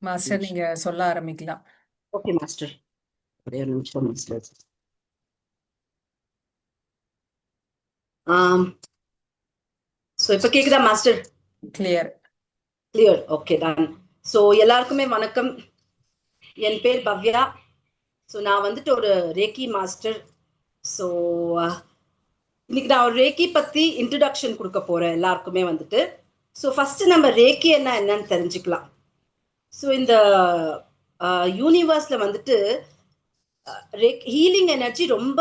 Master நீங்க சொல்ல ஆரம்பிக்கலாம். ஓகே மாஸ்டர், ஒரே ஒரு நிமிஷம் மாஸ்டர். ஸோ இப்போ கேக்குதா master? Clear. Clear, okay done. So எல்லாருக்குமே வணக்கம். என் பேர் பவ்யா. ஸோ நான் வந்துட்டு ஒரு ரேக்கி மாஸ்டர். ஸோ இன்னைக்கு நான் ஒரு ரேக்கி பத்தி இன்ட்ரடக்ஷன் கொடுக்க போறேன் எல்லாருக்குமே வந்துட்டு. ஸோ ஃபர்ஸ்ட் நம்ம ரேக்கி என்னன்னு தெரிஞ்சுக்கலாம். ஸோ இந்த யூனிவர்ஸ்ல வந்துட்டு ஹீலிங் எனர்ஜி ரொம்ப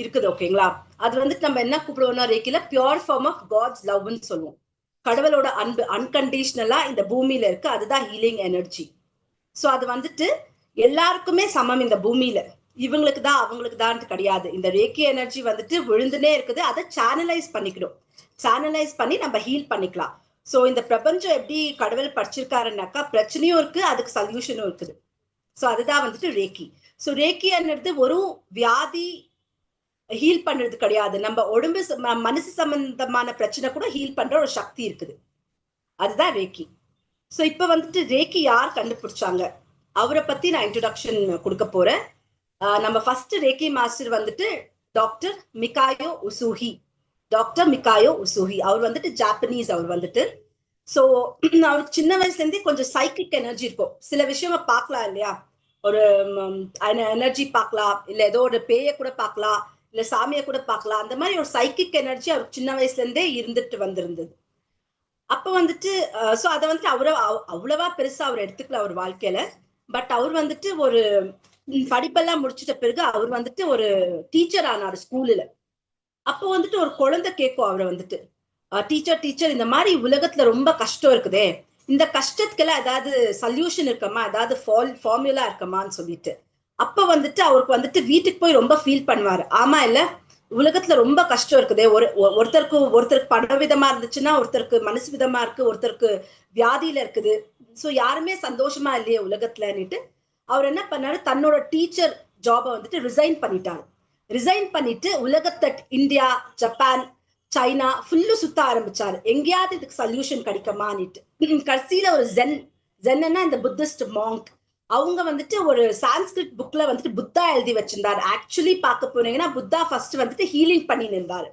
இருக்குது, ஓகேங்களா? அது வந்துட்டு நம்ம என்ன கூப்பிடுவோம்னா ரேக்கில பியூர் ஃபார்ம் ஆஃப் காட்ஸ் லவ்னு சொல்லுவோம். கடவுளோட அன்பு அன்கண்டிஷனலா இந்த பூமியில இருக்கு, அதுதான் ஹீலிங் எனர்ஜி. ஸோ அது வந்துட்டு எல்லாருக்குமே சமம் இந்த பூமியில. இவங்களுக்கு தான் அவங்களுக்கு தான் கிடையாது. இந்த ரேக்கி எனர்ஜி வந்துட்டு விழுந்துனே இருக்குது, அதை சேனலைஸ் பண்ணிக்கணும். சேனலைஸ் பண்ணி நம்ம ஹீல் பண்ணிக்கலாம். ஸோ இந்த பிரபஞ்சம் எப்படி கடவுள் படிச்சிருக்காருன்னாக்கா, பிரச்சனையும் இருக்கு, அதுக்கு சொல்யூஷனும் இருக்குது. ஸோ அதுதான் வந்துட்டு ரேக்கி. ஸோ ரேக்கின்றது ஒரு வியாதி ஹீல் பண்றது கிடையாது. நம்ம உடம்பு மனசு சம்பந்தமான பிரச்சனை கூட ஹீல் பண்ற ஒரு சக்தி இருக்குது, அதுதான் ரேக்கி. ஸோ இப்போ வந்துட்டு ரேக்கி யார் கண்டுபிடிச்சாங்க அவரை பத்தி நான் இன்ட்ரோடக்ஷன் கொடுக்க போறேன். நம்ம ஃபர்ஸ்ட் ரேக்கி மாஸ்டர் வந்துட்டு டாக்டர் மிகாயோ உசுஹி. டாக்டர் மிகாயோ உசுஹி அவர் வந்துட்டு ஜாப்பனீஸ். அவர் வந்துட்டு ஸோ அவருக்கு சின்ன வயசுல இருந்தே கொஞ்சம் சைக்கிக் எனர்ஜி இருக்கும். சில விஷயமா பார்க்கலாம் இல்லையா, ஒரு எனர்ஜி பார்க்கலாம், இல்ல ஏதோ ஒரு பேய கூட பார்க்கலாம், இல்ல சாமியை கூட பார்க்கலாம். அந்த மாதிரி ஒரு சைக்கிக் எனர்ஜி அவருக்கு சின்ன வயசுல இருந்தே இருந்துட்டு வந்திருந்தது. அப்ப வந்துட்டு ஸோ அதை வந்துட்டு அவ்வளவா பெருசா அவர் எடுத்துக்கல அவர் வாழ்க்கையில. பட் அவர் வந்துட்டு ஒரு படிப்பெல்லாம் முடிச்சிட்ட பிறகு அவர் வந்துட்டு ஒரு டீச்சர் ஆனார் ஸ்கூல்ல. அப்போ வந்துட்டு ஒரு குழந்தை கேட்கும் அவரை வந்துட்டு, டீச்சர் இந்த மாதிரி உலகத்துல ரொம்ப கஷ்டம் இருக்குதே, இந்த கஷ்டத்துக்கெல்லாம் ஏதாவது சொல்யூஷன் இருக்கமா, ஏதாவது ஃபார்முலா இருக்கமான்னு சொல்லிட்டு. அப்ப வந்துட்டு அவருக்கு வந்துட்டு வீட்டுக்கு போய் ரொம்ப ஃபீல் பண்ணுவாரு. ஆமா இல்ல, உலகத்துல ரொம்ப கஷ்டம் இருக்குதே, ஒருத்தருக்கு பண விதமா இருந்துச்சுன்னா ஒருத்தருக்கு மனசு விதமா இருக்கு, ஒருத்தருக்கு வியாதியில இருக்குது. ஸோ யாருமே சந்தோஷமா இல்லையே உலகத்துலன்னுட்டு அவர் என்ன பண்ணாரு, தன்னோட டீச்சர் ஜாபை வந்துட்டு ரிசைன் பண்ணிட்டாரு. ரிசைன் பண்ணிட்டு உலகத்தை இந்தியா, ஜப்பான், சைனா ஃபுல்லு சுத்த ஆரம்பிச்சாரு, எங்கேயாவது இதுக்கு சொல்யூஷன் கிடைக்குமான்னுட்டு. கடைசியில ஒரு ஜென்னா இந்த புத்திஸ்ட் மாங்க், அவங்க வந்துட்டு ஒரு சான்ஸ்கிரிட் புக்ல வந்துட்டு புத்தா எழுதி வச்சிருந்தாரு. ஆக்சுவலி பார்க்க போனீங்கன்னா புத்தா ஃபர்ஸ்ட் வந்துட்டு ஹீலிங் பண்ணி நின்றாரு.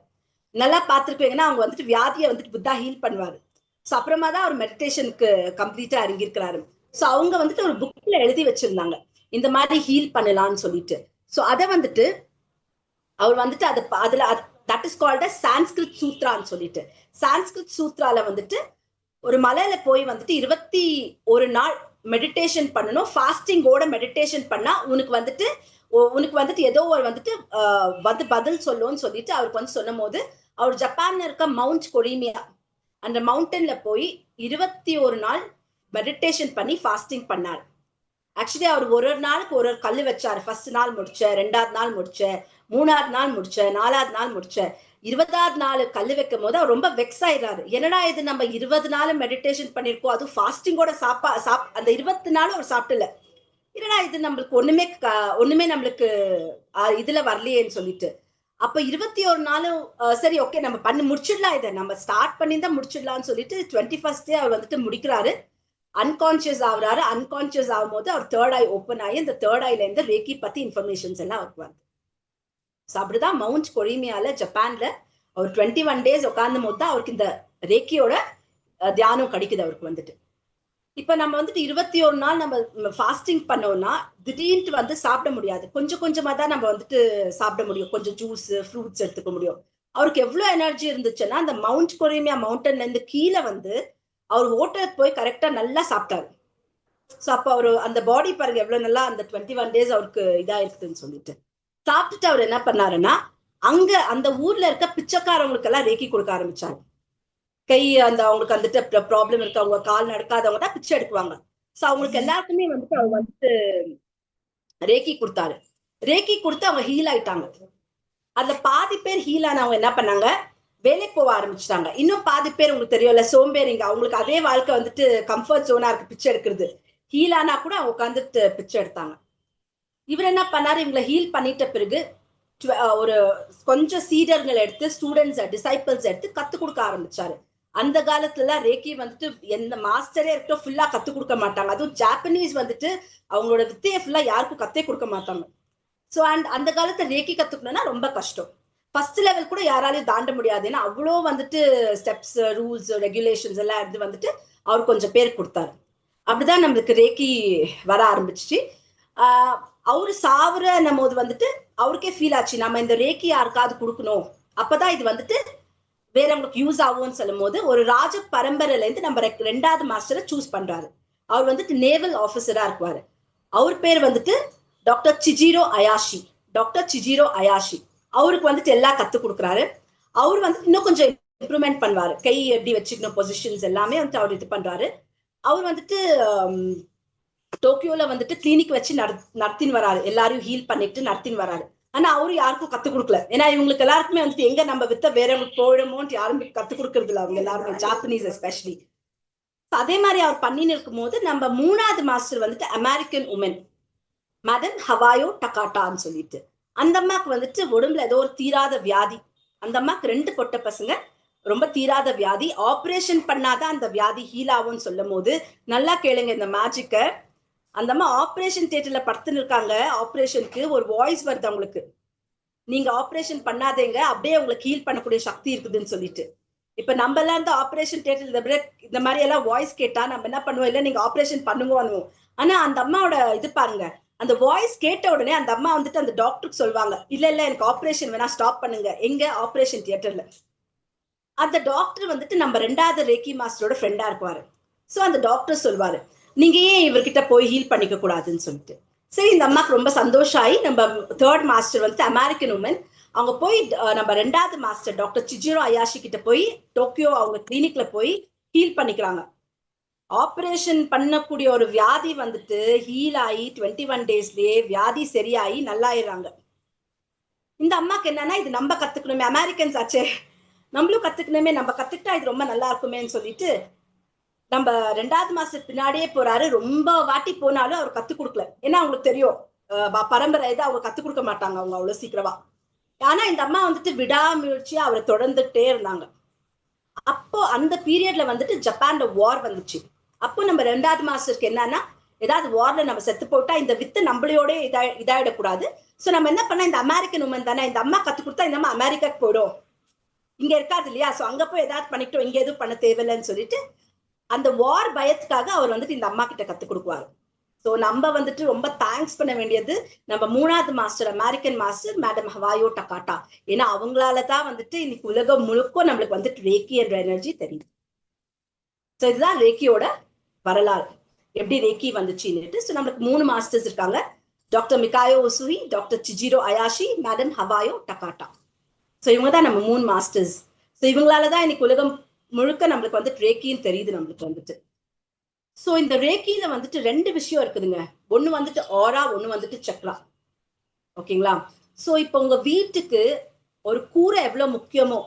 நல்லா பார்த்துருப்பீங்கன்னா அவங்க வந்துட்டு வியாதியை வந்துட்டு புத்தா ஹீல் பண்ணுவாரு. ஸோ அப்புறமா தான் அவர் மெடிடேஷனுக்கு கம்ப்ளீட்டா இறங்கியிருக்கிறாரு. ஸோ அவங்க வந்துட்டு ஒரு புக்ல எழுதி வச்சிருந்தாங்க இந்த மாதிரி ஹீல் பண்ணலாம்னு சொல்லிட்டு. ஸோ அதை வந்துட்டு அவர் வந்துட்டு அதுல தட் இஸ் கால்ட் சான்ஸ்கிரிட் சூத்ரான்னு சொல்லிட்டு. சான்ஸ்கிரிட் சூத்ரால வந்துட்டு ஒரு மலையில போய் வந்துட்டு 21 நாள் மெடிடேஷன் பண்ணணும். ஃபாஸ்டிங்கோட மெடிடேஷன் பண்ணா உனக்கு வந்துட்டு ஏதோ ஒரு வந்துட்டு வந்து பதில் சொல்லும்னு சொல்லிட்டு அவருக்கு வந்து சொன்னும் போது, அவர் ஜப்பான்ல இருக்க மவுண்ட் கொரிமியா அந்த மவுண்டன்ல போய் 21 நாள் மெடிடேஷன் பண்ணி ஃபாஸ்டிங் பண்ணார். ஆக்சுவலி அவர் ஒரு நாளுக்கு ஒரு கல்லு வச்சாரு. ஃபர்ஸ்ட் நாள் முடிச்ச, 2வது நாள் முடிச்ச, 3வது நாள் முடிச்ச, 4வது நாள் முடிச்ச, 20வது நாள் கல்லு வைக்கும் போது அவர் ரொம்ப வெக்ஸ் ஆயிடுறாரு. என்னடா இது, நம்ம 20 நாள் மெடிடேஷன் பண்ணிருக்கோம், அதுவும் ஃபாஸ்டிங்கோட அந்த 20 நாள் அவர் சாப்பிடல, என்னடா இது நம்மளுக்கு ஒண்ணுமே நம்மளுக்கு இதுல வரலையேன்னு சொல்லிட்டு. அப்ப 21 நாளும் சரி ஓகே நம்ம பண்ணி முடிச்சிடலாம், இதை நம்ம ஸ்டார்ட் பண்ணி தான் முடிச்சிடலாம்னு சொல்லிட்டு 21st டே அவர் வந்துட்டு முடிக்கிறாரு. அன்கான்சியஸ் ஆகுறாரு. அன்கான்சியஸ் ஆகும் போது அவர் தேர்ட் ஐ ஓப்பன் ஆகி அந்த தேர்ட் ஐல இருந்து ரேக்கி பத்தி இன்ஃபர்மேஷன்ஸ் எல்லாம் அவருக்கு வருது. அப்படிதான் மவுண்ட் கொரிமியால ஜப்பான்ல அவர் 21 டேஸ் உட்கார்ந்தும் போது தான் அவருக்கு இந்த ரேக்கியோட தியானம் கிடைக்குது அவருக்கு வந்துட்டு. இப்ப நம்ம வந்துட்டு 21 நாள் நம்ம ஃபாஸ்டிங் பண்ணோம்னா திடீர்னு வந்து சாப்பிட முடியாது, கொஞ்சம் கொஞ்சமா தான் நம்ம வந்துட்டு சாப்பிட முடியும், கொஞ்சம் ஜூஸ் ஃப்ரூட்ஸ் எடுத்துக்க முடியும். அவருக்கு எவ்வளவு எனர்ஜி இருந்துச்சுன்னா அந்த மவுண்ட் கொரிமியா மவுண்டன்ல இருந்து கீழே வந்து அவர் ஓட்டலுக்கு போய் கரெக்டா நல்லா சாப்பிட்டாரு. ஸோ அப்போ அவரு அந்த பாடி பாருங்க எவ்வளவு நல்லா அந்த 21 டேஸ் அவருக்கு இதா இருக்குதுன்னு சொல்லிட்டு. சாப்பிட்டுட்டு அவர் என்ன பண்ணாருன்னா அங்க அந்த ஊர்ல இருக்க பிச்சைக்காரவங்களுக்கு எல்லாம் ரேக்கி கொடுக்க ஆரம்பிச்சாரு. கை அவங்களுக்கு வந்துட்டு ப்ராப்ளம் இருக்கு, அவங்க கால் நடக்காதவங்க தான் பிச்சை எடுக்குவாங்க. ஸோ அவங்களுக்கு எல்லாருக்குமே வந்துட்டு அவங்க வந்துட்டு ரேக்கி கொடுத்தாரு. ரேக்கி கொடுத்து அவங்க ஹீல் ஆயிட்டாங்க. அதுல பாதி பேர் ஹீல் ஆனவங்க என்ன பண்ணாங்க, வேலைக்கு போக ஆரம்பிச்சிட்டாங்க. இன்னும் பாதி பேர் உங்களுக்கு தெரியும்ல சோம்பேறிங்க, அவங்களுக்கு அதே வாழ்க்கை வந்துட்டு கம்ஃபர்ட் ஜோனா இருக்கு, பிச்சை எடுக்கிறது. ஹீல் ஆனா கூட அவங்க உட்காந்துட்டு பிச்சை எடுத்தாங்க. இவர் என்ன பண்ணாரு, இவங்களை ஹீல் பண்ணிட்ட பிறகு ஒரு கொஞ்சம் சீடர்கள் எடுத்து ஸ்டூடெண்ட்ஸ் டிசைபிள்ஸ் எடுத்து கத்து கொடுக்க ஆரம்பிச்சாரு. அந்த காலத்துல ரேக்கி வந்துட்டு எந்த மாஸ்டரே இருக்கட்டும் ஃபுல்லா கத்து கொடுக்க மாட்டாங்க. அதுவும் ஜாப்பனீஸ் வந்துட்டு அவங்களோட வித்தையை ஃபுல்லா யாருக்கும் கத்தே கொடுக்க மாட்டாங்க. ஸோ அண்ட் அந்த காலத்துல ரேக்கி கத்துக்கணும்னா ரொம்ப கஷ்டம். ஃபர்ஸ்ட் லெவல் கூட யாராலையும் தாண்ட முடியாது. ஏன்னா அவ்வளோ வந்துட்டு ஸ்டெப்ஸ், ரூல்ஸ், ரெகுலேஷன்ஸ் எல்லாம் எடுத்து வந்துட்டு அவர் கொஞ்சம் பேர் கொடுத்தாரு. அப்படிதான் நம்மளுக்கு ரேக்கி வர ஆரம்பிச்சிச்சு. அவரு சாவுற போது வந்துட்டு அவருக்கே ஃபீல் ஆச்சு, நம்ம இந்த ரேக்கி யாருக்காவது கொடுக்கணும், அப்பதான் இது வந்துட்டு வேறவங்களுக்கு யூஸ் ஆகும்னு சொல்லும் போது ஒரு ராஜ பரம்பரையில இருந்து நம்ம 2வது மாஸ்டரை சூஸ் பண்றாரு. அவர் வந்துட்டு நேவல் ஆபீசரா இருக்குவாரு. அவர் பேர் வந்துட்டு டாக்டர் சிஜிரோ அயாஷி. டாக்டர் சிஜிரோ அயாஷி அவருக்கு வந்துட்டு எல்லாம் கத்து கொடுக்குறாரு. அவர் வந்துட்டு இன்னும் கொஞ்சம் இம்ப்ரூவ்மெண்ட் பண்ணுவாரு. கை எப்படி வச்சுக்கணும், பொசிஷன்ஸ் எல்லாமே வந்துட்டு அவர் இது பண்றாரு. அவர் வந்துட்டு டோக்கியோல வந்துட்டு கிளினிக் வச்சு நடத்தின்னு வராரு. எல்லாரையும் ஹீல் பண்ணிட்டு நடத்தின்னு வராரு. ஆனா அவரு யாருக்கும் கத்து கொடுக்கல. ஏன்னா இவங்களுக்கு எல்லாருக்குமே வந்துட்டு எங்க நம்ம வித்த வேறவங்களுக்கு போயிடுமோன்ட்டு யாருமே கத்து கொடுக்கறது இல்லை அவங்க எல்லாருமே, ஜாப்பனீஸ் எஸ்பெஷலி. அதே மாதிரி அவர் பண்ணின்னு இருக்கும் போது நம்ம 3வது மாஸ்டர் வந்துட்டு அமெரிக்கன் உமன் மேடம் ஹவாயோ டகாட்டான்னு சொல்லிட்டு, அந்த அம்மாக்கு வந்துட்டு உடம்புல ஏதோ ஒரு தீராத வியாதி. அந்த அம்மாக்கு 2 பொட்ட பசங்க, ரொம்ப தீராத வியாதி. ஆப்ரேஷன் பண்ணாதான் அந்த வியாதி ஹீல் ஆகும்னு சொல்லும் போது, நல்லா கேளுங்க இந்த மேஜிக்க. அந்த அம்மா ஆப்ரேஷன் தியேட்டர்ல படுத்துன்னு இருக்காங்க. ஆப்ரேஷனுக்கு ஒரு வாய்ஸ் வருது அவங்களுக்கு, நீங்க ஆப்ரேஷன் பண்ணாதீங்க, அப்படியே உங்களுக்கு ஹீல் பண்ணக்கூடிய சக்தி இருக்குதுன்னு சொல்லிட்டு. இப்ப நம்ம எல்லாம் இருந்து ஆப்ரேஷன் தியேட்டர்ல இந்த மாதிரி எல்லாம் வாய்ஸ் கேட்டா நம்ம என்ன பண்ணுவோம், இல்ல நீங்க ஆப்ரேஷன் பண்ணுவோம். ஆனா அந்த அம்மாவோட இது பாருங்க, அந்த வாய்ஸ் கேட்ட உடனே அந்த அம்மா வந்துட்டு அந்த டாக்டருக்கு சொல்லுவாங்க, இல்ல இல்ல எனக்கு ஆப்ரேஷன் வேணா, ஸ்டாப் பண்ணுங்க. எங்க ஆப்ரேஷன் தியேட்டர்ல. அந்த டாக்டர் வந்துட்டு நம்ம 2வது ரேக்கி மாஸ்டரோட ஃப்ரெண்டா இருக்குவாரு. சோ அந்த டாக்டர் சொல்வாரு, நீங்க ஏன் இவர்கிட்ட போய் ஹீல் பண்ணிக்க கூடாதுன்னு சொல்லிட்டு. சரி, இந்த அம்மாக்கு ரொம்ப சந்தோஷம் ஆகி நம்ம 3rd மாஸ்டர் வந்துட்டு அமெரிக்கன் உமன் அவங்க போய் நம்ம 2வது மாஸ்டர் டாக்டர் சிஜிரோ அயாஷி கிட்ட போய் டோக்கியோ அவங்க கிளினிக்ல போய் ஹீல் பண்ணிக்கிறாங்க. ஆப்ரேஷன் பண்ணக்கூடிய ஒரு வியாதி வந்துட்டு ஹீல் ஆகி 21 டேஸ்லயே வியாதி சரியாகி நல்லாயிடுறாங்க. இந்த அம்மாக்கு என்னன்னா, இது நம்ம கத்துக்கணுமே, அமெரிக்கன்ஸ் ஆச்சே, நம்மளும் கத்துக்கணுமே, நம்ம கத்துக்கிட்டா இது ரொம்ப நல்லா இருக்குமேன்னு சொல்லிட்டு நம்ம 2வது மாஸ்டர் பின்னாடியே போறாரு. ரொம்ப வாட்டி போனாலும் அவர் கத்து கொடுக்கல. ஏன்னா அவங்களுக்கு தெரியும் பரம்பரை இதை அவங்க கத்து கொடுக்க மாட்டாங்க அவங்க அவ்வளவு சீக்கிரமா. ஆனா இந்த அம்மா வந்துட்டு விடாமுயற்சியா அவரை தொடர்ந்துட்டே இருந்தாங்க. அப்போ அந்த பீரியட்ல வந்துட்டு ஜப்பான்ல வார் வந்துச்சு. அப்போ நம்ம 2வது மாஸ்டருக்கு என்னன்னா, ஏதாவது வார்ல நம்ம செத்து போட்டா இந்த வித்து நம்மளையோட இதாயிடக்கூடாது. சோ நம்ம என்ன பண்ணா, இந்த அமெரிக்கன் உமன் தானே, இந்த அம்மா கத்து கொடுத்தா இந்த அம்மா அமெரிக்காக்கு போயிடும், இங்க இருக்காது இல்லையா, சோ அங்க போய் ஏதாவது பண்ணிட்டோம், இங்க எதுவும் பண்ண தேவையில்லைன்னு சொல்லிட்டு அந்த வார் பயத்துக்காக அவர் வந்துட்டு இந்த அம்மா கிட்ட கத்து கொடுக்குவாரு. ஸோ நம்ம வந்துட்டு ரொம்ப தேங்க்ஸ் பண்ண வேண்டியது நம்ம 3வது master American master madam Hawayo Takata. ஏன்னா அவங்களாலதான் வந்துட்டு இன்னைக்கு உலகம் முழுக்க நம்மளுக்கு வந்துட்டு ரேக்கி என்ற எனர்ஜி தெரியுது. ஸோ இதுதான் ரேக்கியோட வரலாறு, எப்படி ரேக்கி வந்துச்சுன்னுட்டு. ஸோ நம்மளுக்கு 3 மாஸ்டர்ஸ் இருக்காங்க, doctor Mikao Usui, doctor Chujiro Hayashi, madam Hawayo Takata. So இவங்க தான் நம்ம 3 மாஸ்டர்ஸ். ஸோ இவங்களாலதான் இன்னைக்கு உலகம் முழுக்க நம்மளுக்கு வந்துட்டு ரேக்கின்னு தெரியுது நம்மளுக்கு வந்துட்டு. சோ இந்த ரேக்கில வந்துட்டு 2 விஷயம் இருக்குதுங்க. ஒண்ணு வந்துட்டு ஆரா, ஒண்ணு வந்துட்டு சக்ரா. ஓகேங்களா? சோ இப்போ உங்க வீட்டுக்கு ஒரு கூரை எவ்வளவு முக்கியமோ,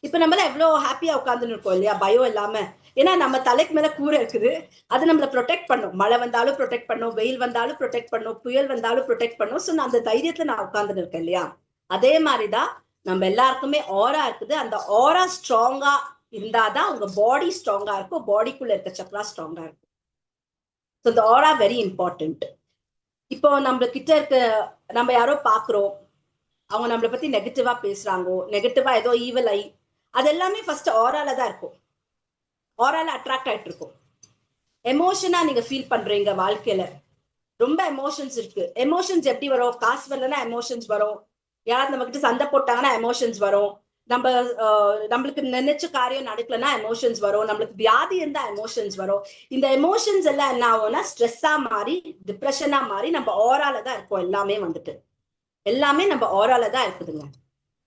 இப்ப நம்மள எவ்வளவு ஹாப்பியா உட்கார்ந்துன்னு இருக்கோம் இல்லையா, பயம் இல்லாம. ஏன்னா நம்ம தலைக்கு மேல கூரை இருக்குது, அது நம்மள ப்ரொடெக்ட் பண்ணும். மழை வந்தாலும் ப்ரொடெக்ட் பண்ணும், வெயில் வந்தாலும் ப்ரொடெக்ட் பண்ணும், புயல் வந்தாலும் ப்ரொடெக்ட் பண்ணும். சோ நான் அந்த தைரியத்துல நான் உட்கார்ந்துன்னு இருக்கேன் இல்லையா. அதே மாதிரிதான் நம்ம எல்லாருக்குமே ஆரா இருக்குது. அந்த ஆரா ஸ்ட்ராங்கா இருந்தாதான் உங்க பாடி ஸ்ட்ராங்கா இருக்கும், பாடிக்குள்ள இருக்க சக்ரா ஸ்ட்ராங்கா இருக்கும். ஸோ இந்த ஆரா வெரி இம்பார்ட்டன்ட். இப்போ நம்ம கிட்ட இருக்க நம்ம யாரோ பாக்குறோம், அவங்க நம்மளை பத்தி நெகட்டிவா பேசுறாங்க, நெகட்டிவா ஏதோ ஈவல் ஐ, அது எல்லாமே ஃபர்ஸ்ட் ஆரால தான் இருக்கும், ஆரால அட்ராக்ட் ஆயிட்டு இருக்கும். எமோஷனா நீங்க ஃபீல் பண்றீங்க வாழ்க்கையில, ரொம்ப எமோஷன்ஸ் இருக்கு. எமோஷன்ஸ் எப்படி வரும், காசு வரலன்னா எமோஷன்ஸ் வரும், யாராவது நம்ம கிட்ட சண்டை போட்டாங்கன்னா எமோஷன்ஸ் வரும், நம்ம நம்மளுக்கு நினைச்ச காரியம் நடக்கலன்னா எமோஷன்ஸ் வரும், நம்மளுக்கு வியாதி இருந்தா எமோஷன்ஸ் வரும். இந்த எமோஷன்ஸ் எல்லாம் என்ன ஆகும்னா ஸ்ட்ரெஸ்ஸா மாறி டிப்ரெஷனா மாறி நம்ம ஆரால தான் இருக்கும். எல்லாமே வந்துட்டு எல்லாமே நம்ம ஆரால தான் இருக்குதுங்க.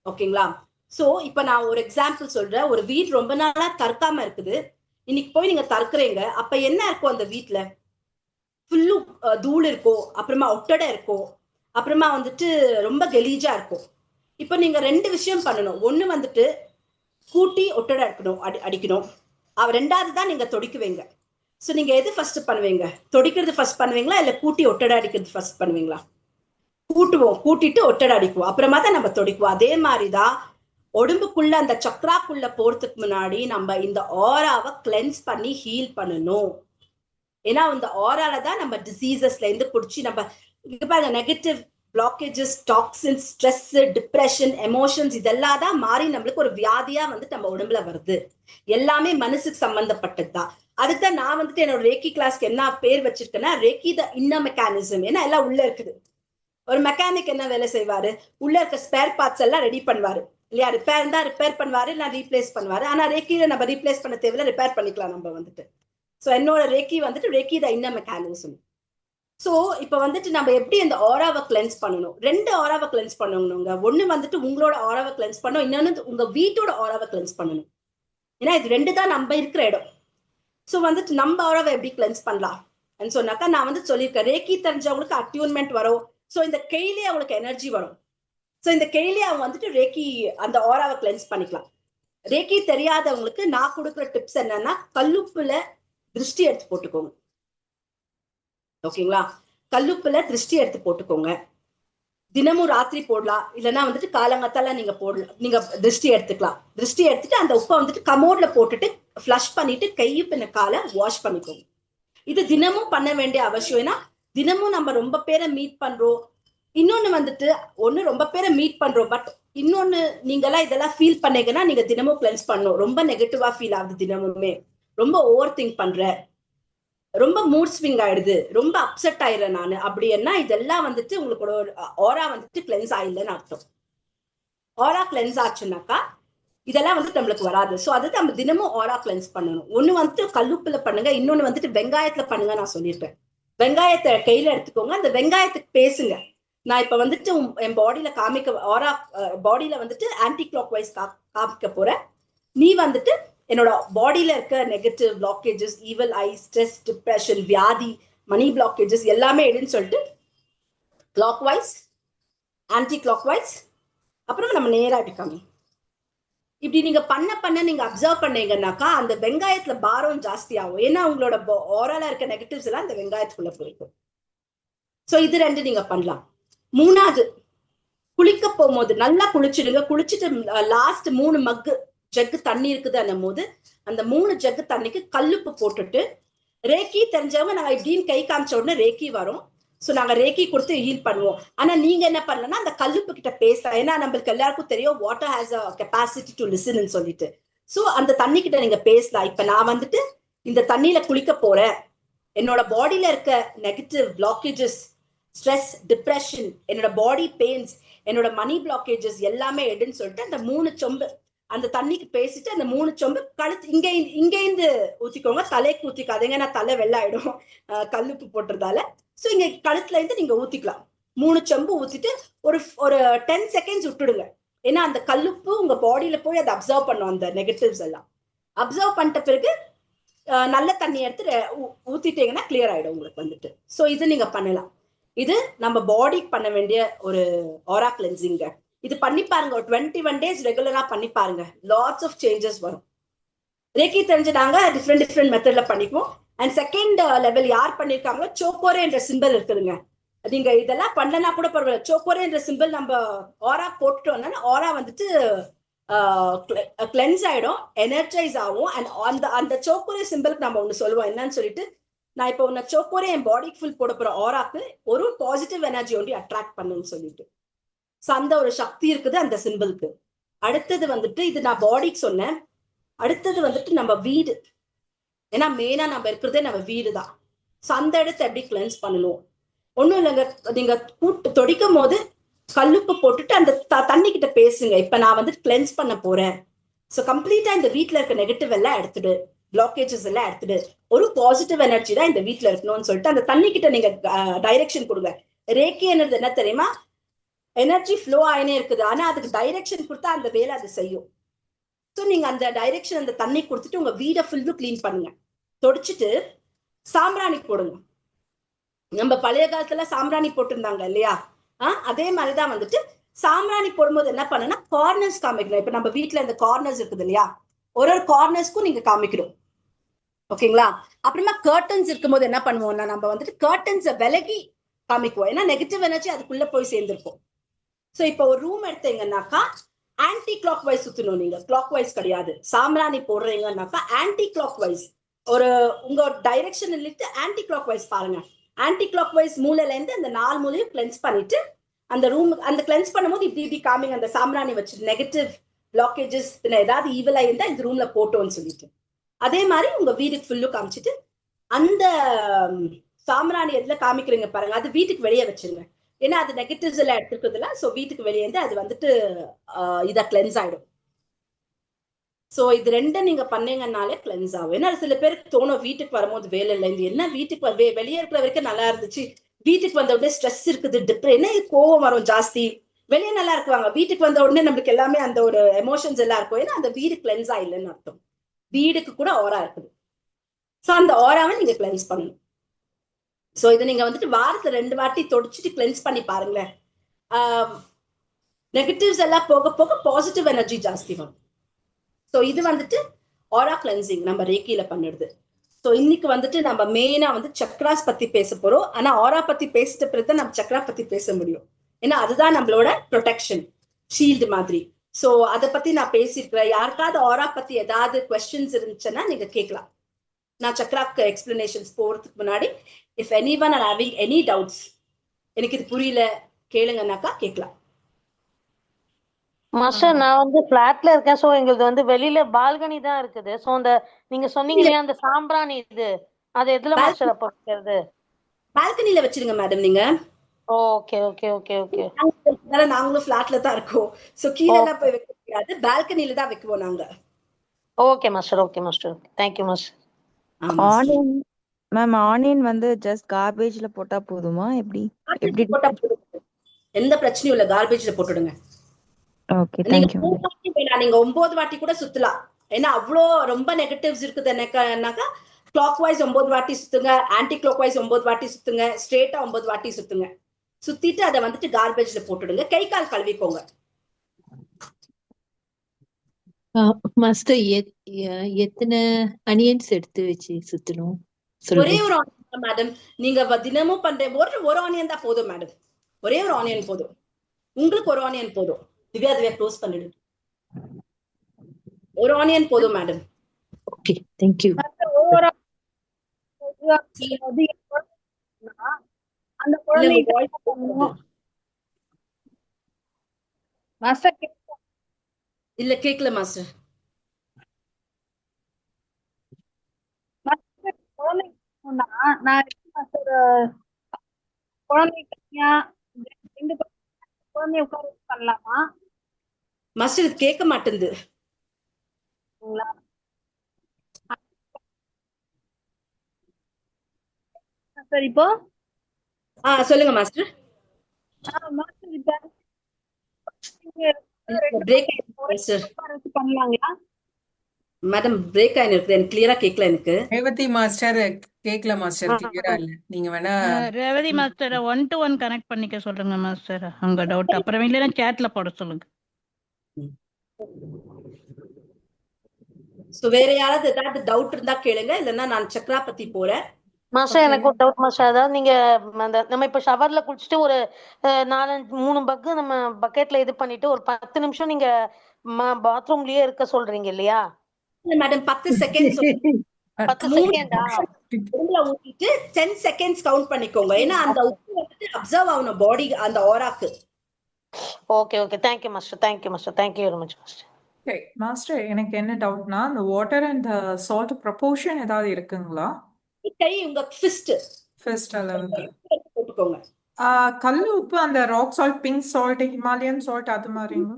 ஓகேங்களா? சோ இப்ப நான் ஒரு எக்ஸாம்பிள் சொல்றேன். ஒரு வீடு ரொம்ப நாளா தற்காம இருக்குது, இன்னைக்கு போய் நீங்க தற்குறீங்க, அப்ப என்ன இருக்கும் அந்த வீட்டுல, ஃபுல்லு தூள் இருக்கும், அப்புறமா ஒட்டடை இருக்கும், அப்புறமா வந்துட்டு ரொம்ப கெலீஜா இருக்கும். இப்ப நீங்க 2 விஷயம் பண்ணணும். ஒண்ணு வந்துட்டு கூட்டி ஒட்டடை அடிக்கணும். 2வது தான் நீங்க தொடிக்குவீங்க. சோ நீங்க எது ஃபர்ஸ்ட் பண்ணுவீங்க, தொடிக்கிறது ஃபர்ஸ்ட் பண்ணுவீங்களா இல்ல கூட்டி ஒட்டடை அடிக்கிறது ஃபர்ஸ்ட் பண்ணுவீங்களா? கூட்டுவோம், கூட்டிட்டு ஒட்டடை அடிக்குவோம், அப்புறமா தான் நம்ம தொடிக்குவோம். அதே மாதிரிதான் உடம்புக்குள்ள அந்த சக்ராக்குள்ள போறதுக்கு முன்னாடி நம்ம இந்த ஆராவை கிளென்ஸ் பண்ணி ஹீல் பண்ணணும். ஏன்னா இந்த ஆரால தான் நம்ம டிசீசஸ்ல இருந்து பிடிச்சி நம்ம negative blockages, toxins, stress, depression, emotions இதெல்லாம் தான் மாறி நம்மளுக்கு ஒரு வியாதியா வந்துட்டு நம்ம உடம்புல வருது. எல்லாமே மனசுக்கு சம்பந்தப்பட்டதுதான். அதுக்குதான் நான் வந்துட்டு என்னோட ரேக்கி கிளாஸ்க்கு என்ன பேர் வச்சிருக்கேன்னா ரேக்கி த இன்னர் மெக்கானிசம். ஏன்னா எல்லாம் உள்ள இருக்குது. ஒரு மெக்கானிக் என்ன வேலை செய்வாரு, உள்ள இருக்க ஸ்பேர் பார்ட்ஸ் எல்லாம் ரெடி பண்ணுவாரு இல்லையா? ரிப்பேர் தான் ரிப்பேர் பண்ணுவாரு, நான் ரீப்ளேஸ் பண்ணுவாரு. ஆனா ரேக்கியில நம்ம ரீப்ளேஸ் பண்ண தேவையில்ல, ரிப்பேர் பண்ணிக்கலாம் நம்ம வந்துட்டு. ஸோ என்னோட ரேக்கி வந்துட்டு ரேக்கி த இன்னர் மெக்கானிசம். ஸோ இப்போ வந்துட்டு நம்ம எப்படி இந்த ஆராவை கிளென்ஸ் பண்ணணும்? 2 ஆராவை கிளென்ஸ் பண்ணணுங்க. ஒண்ணு வந்துட்டு உங்களோட ஆராவை கிளென்ஸ் பண்ணணும், இன்னொன்னு உங்க வீட்டோட ஆராவை கிளென்ஸ் பண்ணணும். ஏன்னா இது 2 தான் நம்ம இருக்கிற இடம். ஸோ வந்துட்டு நம்ம ஆராவை எப்படி கிளென்ஸ் பண்ணலாம் சொன்னாக்கா, நான் வந்து சொல்லியிருக்கேன், ரேக்கி தெரிஞ்சவங்களுக்கு அட்யூன்மெண்ட் வரும். ஸோ இந்த கையிலேயே அவங்களுக்கு எனர்ஜி வரும். ஸோ இந்த கையிலேயே அவங்க வந்துட்டு ரேக்கி அந்த ஆராவை கிளென்ஸ் பண்ணிக்கலாம். ரேக்கி தெரியாதவங்களுக்கு நான் கொடுக்குற டிப்ஸ் என்னன்னா, கல்லுப்புல திருஷ்டி எடுத்து போட்டுக்கோங்க. ஓகேங்களா? கல்லுப்புல திருஷ்டி எடுத்து போட்டுக்கோங்க. தினமும் ராத்திரி போடலாம், இல்லைன்னா வந்துட்டு காலங்கத்தால நீங்க போடலாம். நீங்க திருஷ்டி எடுத்துக்கலாம். திருஷ்டி எடுத்துட்டு அந்த உப்பை வந்துட்டு கமோட்ல போட்டுட்டு ஃப்ளஷ் பண்ணிட்டு கையும் பின்ன காலை வாஷ் பண்ணிக்கோங்க. இது தினமும் பண்ண வேண்டிய அவசியம். ஏன்னா தினமும் நம்ம ரொம்ப பேரை மீட் பண்றோம். இன்னொன்னு வந்துட்டு ரொம்ப பேரை மீட் பண்றோம், பட் இன்னொன்னு நீங்கெல்லாம் இதெல்லாம் ஃபீல் பண்ணீங்கன்னா நீங்க தினமும் கிளென்ஸ் பண்ணணும். ரொம்ப நெகட்டிவா ஃபீல் ஆகுது, தினமுமே ரொம்ப ஓவர் திங்க் பண்றேன், ரொம்ப மூட் ஸ்விங் ஆயிடுது, ரொம்ப அப்செட் ஆயிடுறேன் நான் அப்படின்னா, இதெல்லாம் வந்துட்டு உங்களுக்கு ஒரு ஆரா வந்துட்டு கிளென்ஸ் ஆயிடலன்னு அர்த்தம். ஆரா கிளென்ஸ் ஆச்சுன்னாக்கா இதெல்லாம் வந்துட்டு நம்மளுக்கு வராது. ஸோ அது நம்ம தினமும் ஆரா கிளென்ஸ் பண்ணணும். ஒண்ணு வந்துட்டு கல்லுப்புல பண்ணுங்க, இன்னொன்னு வந்துட்டு வெங்காயத்துல பண்ணுங்க. நான் சொல்லியிருப்பேன், வெங்காயத்தை கையில எடுத்துக்கோங்க, அந்த வெங்காயத்துக்கு பேசுங்க. நான் இப்ப வந்துட்டு என் பாடியில ஆரா பாடியில வந்துட்டு ஆன்டி கிளாக் வைஸ் காமிக்க போறேன். நீ வந்துட்டு என்னோட பாடியில இருக்க negative blockages, evil eye, stress, depression, வியாதி, மணி பிளாக்கேஜஸ் எல்லாமே எடுன்னு சொல்லிட்டு clockwise, anti clockwise, அப்புறம் நம்ம நேரா எடுக்காம இப்படி நீங்க பண்ண நீங்க அப்சர்வ் பண்ணீங்கன்னாக்கா அந்த வெங்காயத்துல பாரம் ஜாஸ்தி ஆகும். ஏன்னா உங்களோட ஆரால இருக்க நெகட்டிவ்ஸ் எல்லாம் அந்த வெங்காயத்துக்குள்ள போயிருக்கும். ஸோ இது 2 நீங்க பண்ணலாம். 3வது, குளிக்க போகும்போது நல்லா குளிச்சுடுங்க. குளிச்சுட்டு லாஸ்ட் 3 மக்கு ஜக்கு தண்ணி இருக்குது அந்த போது அந்த 3 ஜக்கு தண்ணிக்கு கல்லுப்பு போட்டுட்டு, ரேக்கி தெரிஞ்சவங்க நாங்க இப்படின்னு கை காமிச்ச உடனே ரேக்கி வரும். ஸோ நாங்க ரேக்கி கொடுத்து ஹீல் பண்ணுவோம். ஆனா நீங்க என்ன பண்ணலன்னா அந்த கல்லுப்பு கிட்ட பேசலாம். ஏன்னா நம்மளுக்கு எல்லாருக்கும் தெரியும் water has a capacity to listen சொல்லிட்டு. ஸோ அந்த தண்ணி கிட்ட நீங்க பேசலாம். இப்ப நான் வந்துட்டு இந்த தண்ணியில குளிக்க போறேன், என்னோட பாடியில இருக்க நெகட்டிவ் பிளாக்கேஜஸ், ஸ்ட்ரெஸ், டிப்ரெஷன், என்னோட பாடி பெயின்ஸ், என்னோட மணி பிளாக்கேஜஸ் எல்லாமே எடுன்னு சொல்லிட்டு அந்த 3 சொம்பு அந்த தண்ணிக்கு பேசிட்டு அந்த 3 சொம்பு கழுத்து இங்கேருந்து ஊத்திக்கோங்க. தலைக்கு ஊத்திக்காதீங்க, நான் தலை வெள்ளாயிடும் கல்லுப்பு போட்டுறதால. ஸோ இங்க கழுத்துல இருந்து நீங்க ஊத்திக்கலாம். 3 சொம்பு ஊத்திட்டு ஒரு 10 செகண்ட்ஸ் விட்டுடுங்க. ஏன்னா அந்த கல்லுப்பு உங்க பாடியில போய் அதை அப்சர்வ் பண்ணும், அந்த நெகட்டிவ்ஸ் எல்லாம் அப்சர்வ் பண்ணிட்ட பிறகு நல்ல தண்ணி எடுத்து ஊத்திட்டீங்கன்னா கிளியர் ஆயிடும் உங்களுக்கு வந்துட்டு. ஸோ இது நீங்க பண்ணலாம். இது நம்ம பாடிக்கு பண்ண வேண்டிய ஒரு ஆரா கிளென்சிங்க. இது பண்ணி பாருங்க, ஒரு 21 days ரெகுலரா பண்ணி பாருங்க, லாட்ஸ் ஆஃப் சேஞ்சஸ் வரும். ரேக்கி தெரிஞ்சுட்டாங்க, டிஃப்ரெண்ட் மெத்தட்ல பண்ணிக்குவோம். அண்ட் செகண்ட் லெவல் யார் பண்ணிருக்காங்களோ, சோக்கோரே என்ற சிம்பிள் இருக்குதுங்க. நீங்க இதெல்லாம் பண்ணலன்னா கூட பரவாயில்ல, சோக்கோரே என்ற சிம்பிள் நம்ம ஆரா போட்டுட்டோம்னா ஆரா வந்துட்டு கிளென்ஸ் ஆயிடும், எனர்ஜைஸ் ஆகும். அண்ட் அந்த சோக்கோரே சிம்பிளுக்கு நம்ம ஒண்ணு சொல்லுவோம் என்னன்னு சொல்லிட்டு, நான் இப்போ உன்ன சோக்கோரே என் பாடிக்கு ஃபுல் போட போற ஆராக்கு ஒரு பாசிட்டிவ் எனர்ஜி ஒண்டி அட்ராக்ட் பண்ணுன்னு சொல்லிட்டு. ஸோ அந்த ஒரு சக்தி இருக்குது அந்த சிம்பிளுக்கு. அடுத்தது வந்துட்டு இது நான் பாடிக்கு சொன்னேன். அடுத்தது வந்துட்டு நம்ம வீடு. ஏன்னா மெயினா நம்ம இருக்கிறதே நம்ம வீடு தான். ஸோ அந்த இடத்த எப்படி கிளென்ஸ் பண்ணணும்? ஒன்றும் இல்லைங்க, நீங்க தொடிக்கும் போது கல்லுப்பு போட்டுட்டு அந்த தண்ணி கிட்ட பேசுங்க, இப்ப நான் வந்து கிளென்ஸ் பண்ண போறேன். ஸோ கம்ப்ளீட்டா இந்த வீட்டுல இருக்க நெகட்டிவ் எல்லாம் எடுத்துடு, பிளாக்கேஜஸ் எல்லாம் எடுத்துடு, ஒரு பாசிட்டிவ் எனர்ஜி தான் இந்த வீட்டுல இருக்கணும்னு சொல்லிட்டு அந்த தண்ணி கிட்ட நீங்க டைரக்ஷன் கொடுங்க. ரேக்கி என்னது என்ன தெரியுமா? எனர்ஜி ஃப்ளோ ஆயினே இருக்குது, ஆனா அதுக்கு டைரக்ஷன் கொடுத்தா அந்த வேலை அது செய்யும். ஸோ நீங்க அந்த டைரக்ஷன் அந்த தண்ணி கொடுத்துட்டு உங்க வீடை ஃபுல்லும் கிளீன் பண்ணுங்க. தொடச்சிட்டு சாம்பிராணி போடுங்க. நம்ம பழைய காலத்துல சாம்பிராணி போட்டிருந்தாங்க இல்லையா? அதே மாதிரிதான் வந்துட்டு சாம்பிராணி போடும்போது என்ன பண்ணுன்னா கார்னர்ஸ் காமிக்கணும். இப்ப நம்ம வீட்டுல இந்த கார்னர்ஸ் இருக்குது இல்லையா, ஒரு கார்னர்ஸ்க்கும் நீங்க காமிக்கணும். ஓகேங்களா? அப்புறமா கர்டன்ஸ் இருக்கும்போது என்ன பண்ணுவோம்னா நம்ம வந்துட்டு கர்டன்ஸை விலகி காமிக்குவோம். ஏன்னா நெகட்டிவ் எனர்ஜி அதுக்குள்ள போய் சேர்ந்திருக்கும். ஸோ இப்போ ஒரு ரூம் எடுத்தீங்கன்னாக்கா ஆன்டி கிளாக் வைஸ் சுத்தணும். நீங்க கிளாக் வைஸ் கிடையாது. சாம்பிராணி போடுறீங்கன்னாக்கா ஆன்டி கிளாக் வைஸ் ஒரு உங்க டைரக்ஷன் இல்லிட்டு ஆன்டி கிளாக் வைஸ் பாருங்க. ஆன்டி கிளாக் வைஸ் மூலையில இருந்து அந்த 4 மூலையும் கிளென்ஸ் பண்ணிட்டு அந்த ரூம் அந்த கிளென்ஸ் பண்ணும்போது இப்படி காமிங்க அந்த சாம்பிராணி வச்சு நெகட்டிவ் பிளாக்கேஜஸ் ஏதாவது ஈவலா இருந்தா இந்த ரூம்ல போட்டோம்னு சொல்லிட்டு அதே மாதிரி உங்க வீட்டுக்கு ஃபுல்லும் காமிச்சிட்டு அந்த சாம்பிராணி எதுல காமிக்கிறீங்க பாருங்க அது வீட்டுக்கு வெளியே வச்சிருங்க. ஏன்னா அது நெகட்டிவ்ஸ் எல்லாம் எடுத்துக்கிறதுல சோ வீட்டுக்கு வெளியே இருந்து அது வந்துட்டு இதை கிளென்ஸ் ஆயிடும். சோ இது ரெண்டும் நீங்க பண்ணீங்கன்னாலே கிளென்ஸ் ஆகும். ஏன்னா சில பேருக்கு தோணும் வீட்டுக்கு வரும்போது வேலை இல்லை இது என்ன வீட்டுக்கு வெளியே இருக்கிற வரைக்கும் நல்லா இருந்துச்சு வீட்டுக்கு வந்த உடனே ஸ்ட்ரெஸ் இருக்குது என்ன கோவம் வரும் ஜாஸ்தி வெளியே நல்லா இருக்குவாங்க வீட்டுக்கு வந்த உடனே நம்மளுக்கு எல்லாமே அந்த ஒரு எமோஷன்ஸ் எல்லாம் இருக்கும். ஏன்னா அந்த வீடு கிளென்ஸ் ஆயில்லைன்னு அர்த்தம். வீடுக்கு கூட ஆரா இருக்குது. சோ அந்த ஆராவை நீங்க கிளென்ஸ் பண்ணணும். சோ இதை நீங்க வந்துட்டு வாரத்துல 2 வாட்டி தொடச்சிட்டு கிளென்ஸ் பண்ணி பாருங்களேன். நெகட்டிவ்ஸ் எல்லாம் போக போக பாசிட்டிவ் எனர்ஜி ஜாஸ்தி வரும். சோ இது வந்துட்டு ஆரா கிளென்சிங் நம்ம ரேக்கியில பண்ணுறது. ஸோ இன்னைக்கு வந்துட்டு நம்ம மெயினா வந்து சக்ராஸ் பத்தி பேச போறோம். ஆனா ஆரா பத்தி பேசிட்ட பிறகு நம்ம சக்ரா பத்தி பேச முடியும். ஏன்னா அதுதான் நம்மளோட ப்ரொடெக்ஷன் ஷீல்டு மாதிரி. சோ அதை பத்தி நான் பேசியிருக்கிறேன். யாருக்காவது ஆரா பத்தி ஏதாவது கொஸ்டின்ஸ் இருந்துச்சுன்னா நீங்க கேட்கலாம். நான் சக்ராக்கு எக்ஸ்பிளனேஷன்ஸ் போறதுக்கு முன்னாடி if any one are having any doubts எனக்கு இது புரியல கேளுங்கன்னாக்கா கேட்கலாம். மாஸ்டர் நான் வந்து பிளாட்ல இருக்கேன். சோ எங்களுக்கு வந்து வெளியில பால்கனி தான் இருக்குது. சோ அந்த நீங்க சொன்னீங்க இல்லையா அந்த சாம்பிராணி இது அது எதுல மாஸ்டர் அப்ப வைக்கிறது? பால்கனில வச்சிருங்க மேடம் நீங்க. Okay okay okay okay. நாங்களும் பிளாட்ல தான் இருக்கோம். சோ கீழ எல்லாம் போய் வைக்க முடியாது. பால்கனில தான் வைக்குவோம் நாங்க. Okay master okay master. Thank you master. Onion ma'am onion வந்து ஜஸ்ட் கார்பேஜ்ல போட்டா போதுமா எப்படி எப்படி போட்டா எந்த பிரச்சனையும் இல்ல கார்பேஜ்ல போட்டுடுங்க. Okay thank you. நீங்க 9 வாட்டி கூட சுத்தலாம். ஏன்னா அவ்வளோ ரொம்ப நெகட்டிவ்ஸ் இருக்குது என்னக்கா கிளாக் வைஸ் 9 வாட்டி சுத்துங்க, ஆன்டி கிளாக் வைஸ் 9 வாட்டி சுத்துங்க, ஸ்ட்ரெயிட்டா 9 வாட்டி சுத்துங்க. சுத்திட்டு அதை வந்துட்டு கார்பேஜ்ல போட்டுடுங்க. கை கால் கழுவிக்கோங்க. மாஸ்டர் எத்தனை அனியன்ஸ் எடுத்து வச்சு சுத்தணும்? ஒரே ஒரு ஆனியன் மேடம். நீங்க தினமும் பண்ற ஒரு ஆனியன் தான் போதும் மேடம். ஒரே ஒரு ஆனியன் போதும். உங்களுக்கு ஒரு ஆனியன் போதும். திவ்யா க்ளோஸ் பண்ணிடு. ஒரு ஆனியன் போதும் மேடம். Okay thank you. அந்த குழந்தை மாஸ்டர் இல்ல கேக்கல மாஸ்டர். குழந்தை நான் குழந்தை தனியா 2 குழந்தை உட்கார பண்ணலாமா மாஸ்டர்? இது கேட்க மாட்டேங்குது. சார் இப்போ சொல்லுங்க மாஸ்டர். பண்ணலாங்களா மேடம்? பிரேக் ஆயிருக்கு. எனக்கு கிளியரா கேட்கல. எனக்கு ரேவதி மாஸ்டர் கேட்கல மாஸ்டர், கிளியரா இல்ல. நீங்க வேணா ரேவதி மாஸ்டர் 1 to 1 கனெக்ட் பண்ணிக்க சொல்லுங்க மாஸ்டர் உங்க டவுட். அப்புறம் இல்லைன்னா சேட்ல போட சொல்லுங்க. சோ வேற யாராவது ஏதாவது டவுட் இருந்தா கேளுங்க. இல்லைன்னா நான் சக்ரா பத்தி போறேன். மாஸ்டர் எனக்கு ஒரு டவுட் மாஸ்டர். அதாவது நீங்க அந்த நம்ம இப்ப ஷவர்ல குளிச்சுட்டு ஒரு 4-3 பக்கு நம்ம பக்கெட்ல இது பண்ணிட்டு ஒரு 10 நிமிஷம் நீங்க பாத்ரூம்லயே இருக்க சொல்றீங்க இல்லையா மேடம்? 10 செகண்ட்ஸ் 10 செகண்டா? ஊத்திட்டு 10 செகண்ட்ஸ் கவுண்ட் பண்ணிக்கோங்க. ஏன்னா அந்த உப்பு வந்துட்டு அப்சர்வ் ஆகணும் பாடி அந்த ஆராக்கு. Okay okay thank you master. Thank you master. Thank you very much master. Okay master, எனக்கு என்ன டவுட்னா இந்த வாட்டர் அண்ட் சால்ட் ப்ரொபோர்ஷன் ஏதாவது இருக்குங்களா? கை உங்க ஃபர்ஸ்ட் அளவுக்கு போட்டுக்கோங்க. கல்லு உப்பு அந்த rock salt, pink salt, Himalayan salt அது மாதிரிங்க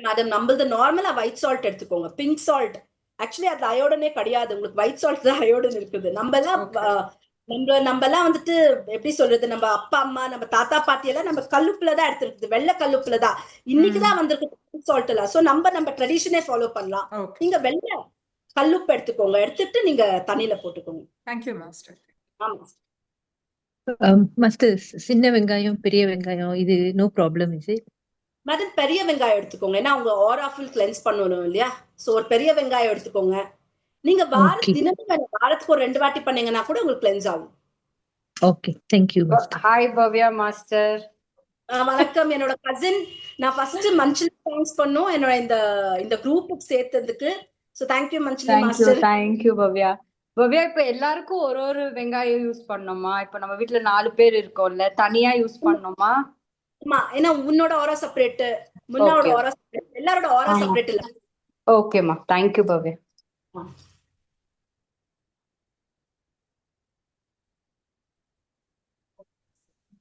மேடம்? நம்மளது நார்மலா ஒயிட் சால்ட் எடுத்துக்கோங்க. பிங்க் சால்ட் ஆக்சுவலி அது அயோடனே கிடையாது. உங்களுக்கு ஒயிட் சால்ட் தான் அயோடன் இருக்குது. நம்ம எல்லாம் வந்துட்டு எப்படி சொல்றது, நம்ம அப்பா அம்மா நம்ம தாத்தா பாட்டி எல்லாம் நம்ம கல்லுப்புலதான் எடுத்துருக்குது. வெள்ளை கல்லுப்புலதான். இன்னைக்குதான் வந்திருக்கு சால்ட் எல்லாம். சோ நம்ம ட்ரெடிஷனே ஃபாலோ பண்ணலாம். நீங்க வெள்ளை கல்லுப்பு எடுத்துக்கோங்க. எடுத்துட்டு நீங்க தண்ணியில போட்டுக்கோங்க. Thank you master. ஆமா மாஸ்டர் சின்ன வெங்காயம் பெரிய வெங்காயம் இது no problem is it? Madam பெரிய வெங்காயம் எடுத்துக்கோங்க. ஏன்னா உங்க ஆரா ஃபுல் கிளென்ஸ் பண்ணணும் இல்லையா? சோ ஒரு பெரிய வெங்காயம் எடுத்துக்கோங்க. நீங்க தினமும் வாரத்துக்கு ஒரு 2 வாட்டி பண்ணீங்கன்னா கூட உங்களுக்கு கிளென்ஸ் ஆகும். Okay thank you. Hi Bhavya master. வணக்கம். என்னோட கசின் நான் ஃபர்ஸ்ட் மஞ்சள் தேங்க்ஸ் பண்ணோம் என்னோட இந்த குரூப்புக்கு சேர்த்ததுக்கு. ஸோ தேங்க்யூ மஞ்சள் மாஸ்டர். தேங்க்யூ பவ்யா. பவ்யா, இப்ப எல்லாருக்கும் ஒரு வெங்காயம் யூஸ் பண்ணோமா? இப்ப நம்ம வீட்டுல 4 பேர் இருக்கோம்ல, தனியா யூஸ் பண்ணோமா? ஆமா, ஏன்னா உன்னோட ஆரா செப்பரேட், முன்னாவோட ஆரா செப்பரேட், எல்லாரோட ஆரா செப்பரேட் இல்ல. ஓகேமா, தேங்க்யூ பவ்யா.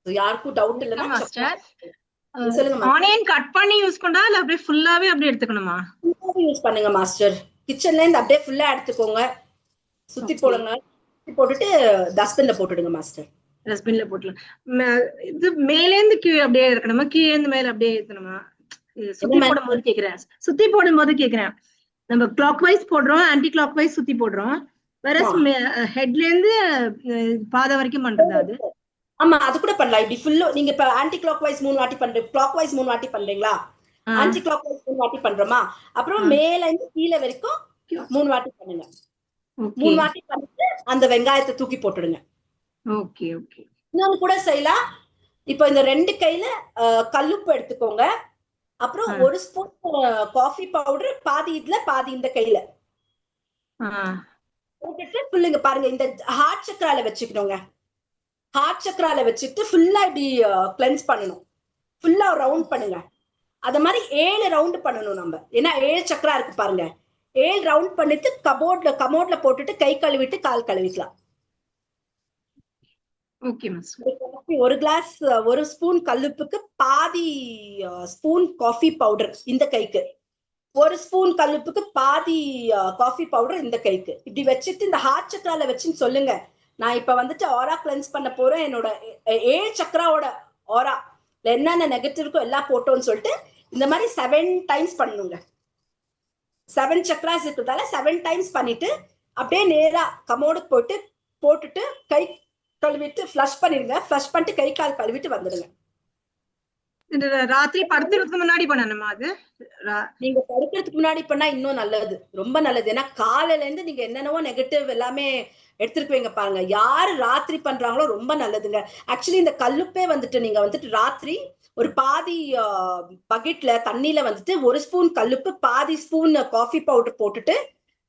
யாருக்கும் டவுட் இல்லைன்னா மாஸ்டர் சொல்லுங்க. ஆனியன் கட் பண்ணி யூஸ் பண்ணா இல்ல அப்படியே ஃபுல்லாவே அப்படியே எடுத்துக்கணுமா? யூஸ் பண்ணுங்க மாஸ்டர். கிச்சன்ல இருந்து அப்படியே ஃபுல்லா எடுத்துக்கோங்க, சுத்தி போடுங்க, சுத்தி போட்டுட்டு டஸ்ட்பின்ல போட்டுடுங்க மாஸ்டர். டஸ்ட்பின்ல போட்டுலாம். இது மேல இருந்து கீழே அப்படியே இருக்கணுமா, கீழே இருந்து மேல அப்படியே இருக்கணுமா? சுத்தி போடும்போது கேக்குறேன், சுத்தி போடும்போது கேக்குறேன். நம்ம கிளாக் வைஸ் போடுறோம், ஆன்டி கிளாக் வைஸ் சுத்தி போடுறோம். வேற ஹெட்ல இருந்து பாதை வரைக்கும் பண்றது அது. ஆமா, அது கூட பண்ணலாம். இப்படி ஃபுல்லா நீங்க இப்ப ஆன்டி கிளாக் வைஸ் 3 வாட்டி பண்றீங்க, கிளாக் வைஸ் 3 வாட்டி பண்றீங்களா? ஆன்டி கிளாக் வைஸ் 3 வாட்டி பண்றோமா? அப்புறம் மேல இருந்து கீழே வரைக்கும் 3 வாட்டி பண்ணுங்க. 3 வாட்டி பண்ணிட்டு அந்த வெங்காயத்தை தூக்கி போட்டுடுங்க. Okay okay. இன்னொன்னு கூட செய்யலாம். இப்போ இந்த 2 கையில கல்லுப்பு எடுத்துக்கோங்க. அப்புறம் 1 ஸ்பூன் காஃபி பவுடர், பாதி இதுல பாதி இந்த கையில போட்டுட்டு ஃபுல்லுங்க பாருங்க. இந்த ஹார்ட் சக்கரால வச்சுக்கணுங்க. ஹார்ட் சக்கரால வச்சுட்டு ஃபுல்லா இப்படி கிளென்ஸ் பண்ணணும். ஃபுல்லா ரவுண்ட் பண்ணுங்க. அத மாதிரி 7 ரவுண்ட் பண்ணணும் நம்ம. ஏன்னா 7 சக்கரா இருக்கு பாருங்க. 7 ரவுண்ட் பண்ணிட்டு கமோட்ல போட்டுட்டு கை கழுவிட்டு கால் கழுவிக்கலாம். Okay master. 1 கிளாஸ் 1 ஸ்பூன் கல்லுப்புக்கு பாதி ஸ்பூன் காஃபி பவுடர் இந்த கைக்கு, 1 ஸ்பூன் கல்லுப்புக்கு பாதி காஃபி பவுடர் இந்த கைக்கு. இப்படி வச்சுட்டு இந்த ஹார்ட் சக்கரால வச்சுன்னு சொல்லுங்க, நான் இப்ப வந்துட்டு ஆரா கிளென்ஸ் பண்ண போறேன். என்னோட 7 சக்கராவோட ஆரா என்னென்ன நெகட்டிவ் இருக்கோ எல்லாம் போட்டோம்னு சொல்லிட்டு இந்த மாதிரி 7 டைம்ஸ் பண்ணுங்க. 7 சக்கராஸ் இருக்கிறதால 7 டைம்ஸ் பண்ணிட்டு அப்படியே நேரா கமோடுக்கு போட்டுட்டு கை கழுவிட்டு ஃப்ளஷ் பண்ணிடுங்க. ஃப்ளஷ் பண்ணிட்டு கை கால் கழுவிட்டு வந்துடுங்க. ராத்திரி படுத்துறதுக்கு முன்னாடி பண்ணணுமா அது? நீங்க படுக்கிறதுக்கு முன்னாடி பண்ணா இன்னும் நல்லது, ரொம்ப நல்லது. ஏன்னா காலையில இருந்து நீங்க என்னென்னவோ நெகட்டிவ் எல்லாமே எடுத்துருக்குவீங்க பாருங்க. யாரு ராத்திரி பண்றாங்களோ ரொம்ப நல்லதுங்க. ஆக்சுவலி இந்த கல்லுப்பே வந்துட்டு நீங்க வந்துட்டு ராத்திரி ஒரு பாதி பக்கெட்ல தண்ணியில வந்துட்டு 1 ஸ்பூன் கல்லுப்பு, பாதி ஸ்பூன் காஃபி பவுடர் போட்டுட்டு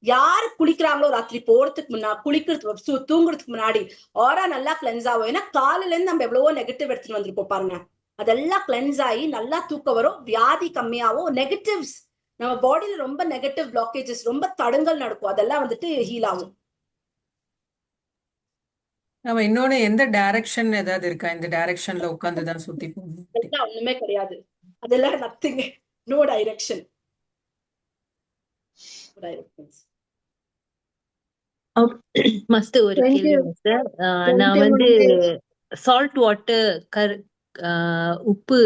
யாரு குளிக்கிறாங்களோ ராத்திரி போறதுக்கு முன்னாடி, தூங்குறதுக்கு முன்னாடி ஆரா நல்லா கிளென்ஸ் ஆகும். ஏன்னா காலையில இருந்து நம்ம எவ்வளவோ நெகட்டிவ் எடுத்துட்டு வந்திருப்போம் பாருங்க. அதெல்லாம் கிளென்ஸ் ஆகி நல்லா தூக்கம் வரும், வியாதி கம்மியாகும். நெகட்டிவ்ஸ் நம்ம பாடியில ரொம்ப நெகட்டிவ் பிளாக்கேஜஸ், ரொம்ப தடங்கல் நடக்கும், அதெல்லாம் வந்துட்டு ஹீல் ஆகும். நம்ம இன்னொன்னு எந்த டைரக்ஷன் ஏதாவது இருக்கா? இந்த டைரக்ஷன்ல உட்கார்ந்துதான் சுத்தி போகணும். அதெல்லாம் ஒண்ணுமே கிடையாது. அதெல்லாம் நத்திங், நோ டைரக்ஷன். மாஸ்டர் ஒரு கேள்வி மாஸ்டர். நான் வந்து சால்ட் வாட்டர் உப்பு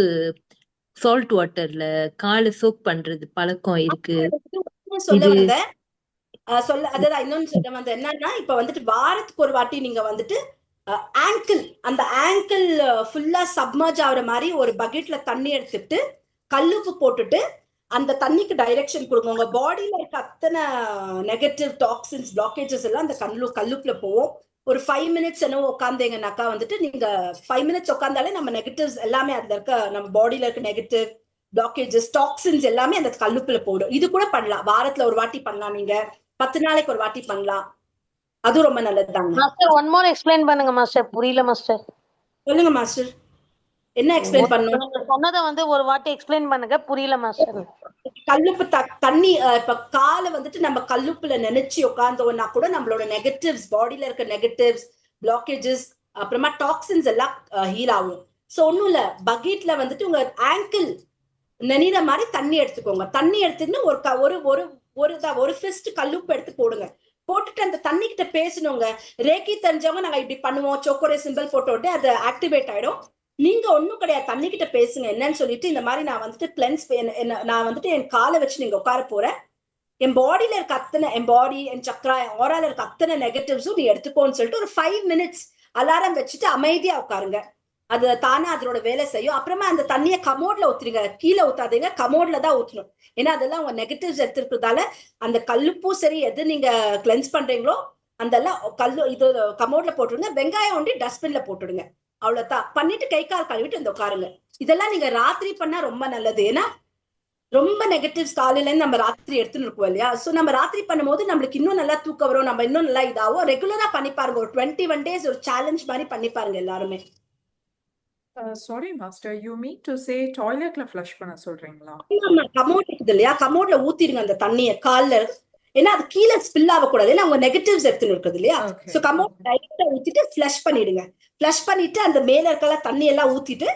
சால்ட் வாட்டர்ல காலை சோக் பண்றது பழக்கம் இருக்கு. சொல்ல வந்த அதான் இன்னொன்னு சொல்ல வந்த என்னன்னா, இப்ப வந்துட்டு வாரத்துக்கு ஒரு வாட்டி நீங்க வந்துட்டு அந்த ஆங்கிள் ஃபுல்லா சப்மர்ஜ் ஆகுற மாதிரி ஒரு பக்கெட்ல தண்ணி எடுத்துட்டு கல்லுப்பு போட்டுட்டு அந்த தண்ணிக்கு டைரக்ஷன் கொடுங்க. உங்க பாடியில இருக்க அத்தனை நெகட்டிவ் டாக்ஸின்ஸ், பிளாக்கேஜஸ் எல்லாம் அந்த கல்லுப்புல போவோம். ஒரு 5 மினிட்ஸ் என்னவோ உட்காந்தீங்கன்னாக்கா வந்துட்டு நீங்க 5 மினிட்ஸ் உட்காந்தாலே நம்ம நெகட்டிவ்ஸ் எல்லாமே அதுல இருக்க, நம்ம பாடியில இருக்க நெகட்டிவ் பிளாக்கேஜஸ், டாக்ஸின்ஸ் எல்லாமே அந்த கல்லுப்புல போடும். இது கூட பண்ணலாம், வாரத்துல ஒரு வாட்டி பண்ணலாம், நீங்க 10 நாளைக்கு ஒரு வாட்டி பண்ணலாம். அது ரொம்ப நல்லதுதாங்க. மாஸ்டர் ஒன் மோர் எக்ஸ்பிளைன் பண்ணுங்க மாஸ்டர், புரியல மாஸ்டர். சொல்லுங்க மாஸ்டர், என்ன எக்ஸ்பிளைன் பண்ணணும்? சொன்னதை வந்து ஒரு வாட்டி எக்ஸ்பிளைன் பண்ணுங்க, புரியல மாஸ்டர். கல்லுப்பு தண்ணி இப்ப காலை வந்துட்டு நம்ம கல்லுப்புல நினைச்சு உட்கார்ந்தோம்னா கூட நம்மளோட நெகட்டிவ்ஸ், பாடியில இருக்க நெகட்டிவ்ஸ், பிளாக்கேஜஸ், அப்புறமா டாக்ஸின்ஸ் எல்லாம் ஹீல் ஆகும். சோ ஒண்ணும் இல்ல, பக்கெட்ல வந்துட்டு உங்க ஆங்கிள் நெனிற மாதிரி தண்ணி எடுத்துக்கோங்க. தண்ணி எடுத்துன்னு ஒரு ஃபிஸ்ட் கல்லுப்பு எடுத்து போடுங்க. போட்டுட்டு அந்த தண்ணி கிட்ட பேசணுங்க. ரேக்கி தெரிஞ்சவங்க நாங்க இப்படி பண்ணுவோம், சோக்கோரே சிம்பிள் போட்டோட்டு அது ஆக்டிவேட் ஆயிடும். நீங்க ஒண்ணும் கிடையாது, தண்ணி கிட்ட பேசுங்க. என்னன்னு சொல்லிட்டு இந்த மாதிரி நான் வந்துட்டு கிளென்ஸ், நான் வந்துட்டு என் காலை வச்சு நீங்க உட்கார போறேன், என் பாடியில இருக்க அத்தனை, என் பாடி, என் சக்கரா, என் ஓரால இருக்க அத்தனை நெகட்டிவ்ஸும் நீ எடுத்துக்கோன்னு சொல்லிட்டு ஒரு 5 மினிட்ஸ் அலாரம் வச்சுட்டு அமைதியா உட்காருங்க. அது தானே அதோட வேலை செய்யும். அப்புறமா அந்த தண்ணியை கமோட்ல ஊத்துறீங்க, கீழே ஊத்தாதீங்க, கமோட்ல தான் ஊத்தணும். ஏன்னா அதெல்லாம் உங்க நெகட்டிவ்ஸ் எடுத்துருக்கிறதால அந்த கல்லுப்பும் சரி, எது நீங்க கிளென்ஸ் பண்றீங்களோ அதெல்லாம் இது கமோட்ல போட்டுடுங்க. வெங்காயம் ஒண்டி டஸ்ட்பின்ல போட்டுடுங்க. அவ்வளவுதான். பண்ணிட்டு கை கால் கழுவிட்டு வந்து உட்காருங்க. இதெல்லாம் நீங்க ராத்திரி பண்ணா ரொம்ப நல்லது. ஏன்னா ரொம்ப நெகட்டிவ்ஸ் காலையில இருந்து நம்ம ராத்திரி எடுத்துன்னு இருக்கோம் இல்லையா? சோ நம்ம ராத்திரி பண்ணும்போது நம்மளுக்கு இன்னும் நல்லா தூக்கம் வரும், நம்ம இன்னும் நல்லா இதாகும். ரெகுலரா பண்ணி பாருங்க. ஒரு 21 days ஒரு சேலஞ்ச் மாதிரி பண்ணி பாருங்க எல்லாருமே. Sorry master, you mean to say டாய்லெட்ல ஃப்ளஷ் பண்ண சொல்றீங்களா? கமோட் இருக்குது இல்லையா? கமோட்ல ஊத்திடுங்க அந்த தண்ணிய கால்ல. ஏன்னா அது கீழே ஸ்பில் ஆகக்கூடாது. ஏன்னா அவங்க நெகட்டிவ்ஸ் எடுத்துன்னு இருக்குது இல்லையா? சோ கமோட் லைட்டா ஊத்திட்டு ஃப்ளஷ் பண்ணிடுங்க. ஃப்ளஷ் பண்ணிட்டு அந்த மேல இருக்கல தண்ணி எல்லாம் ஊத்திட்டு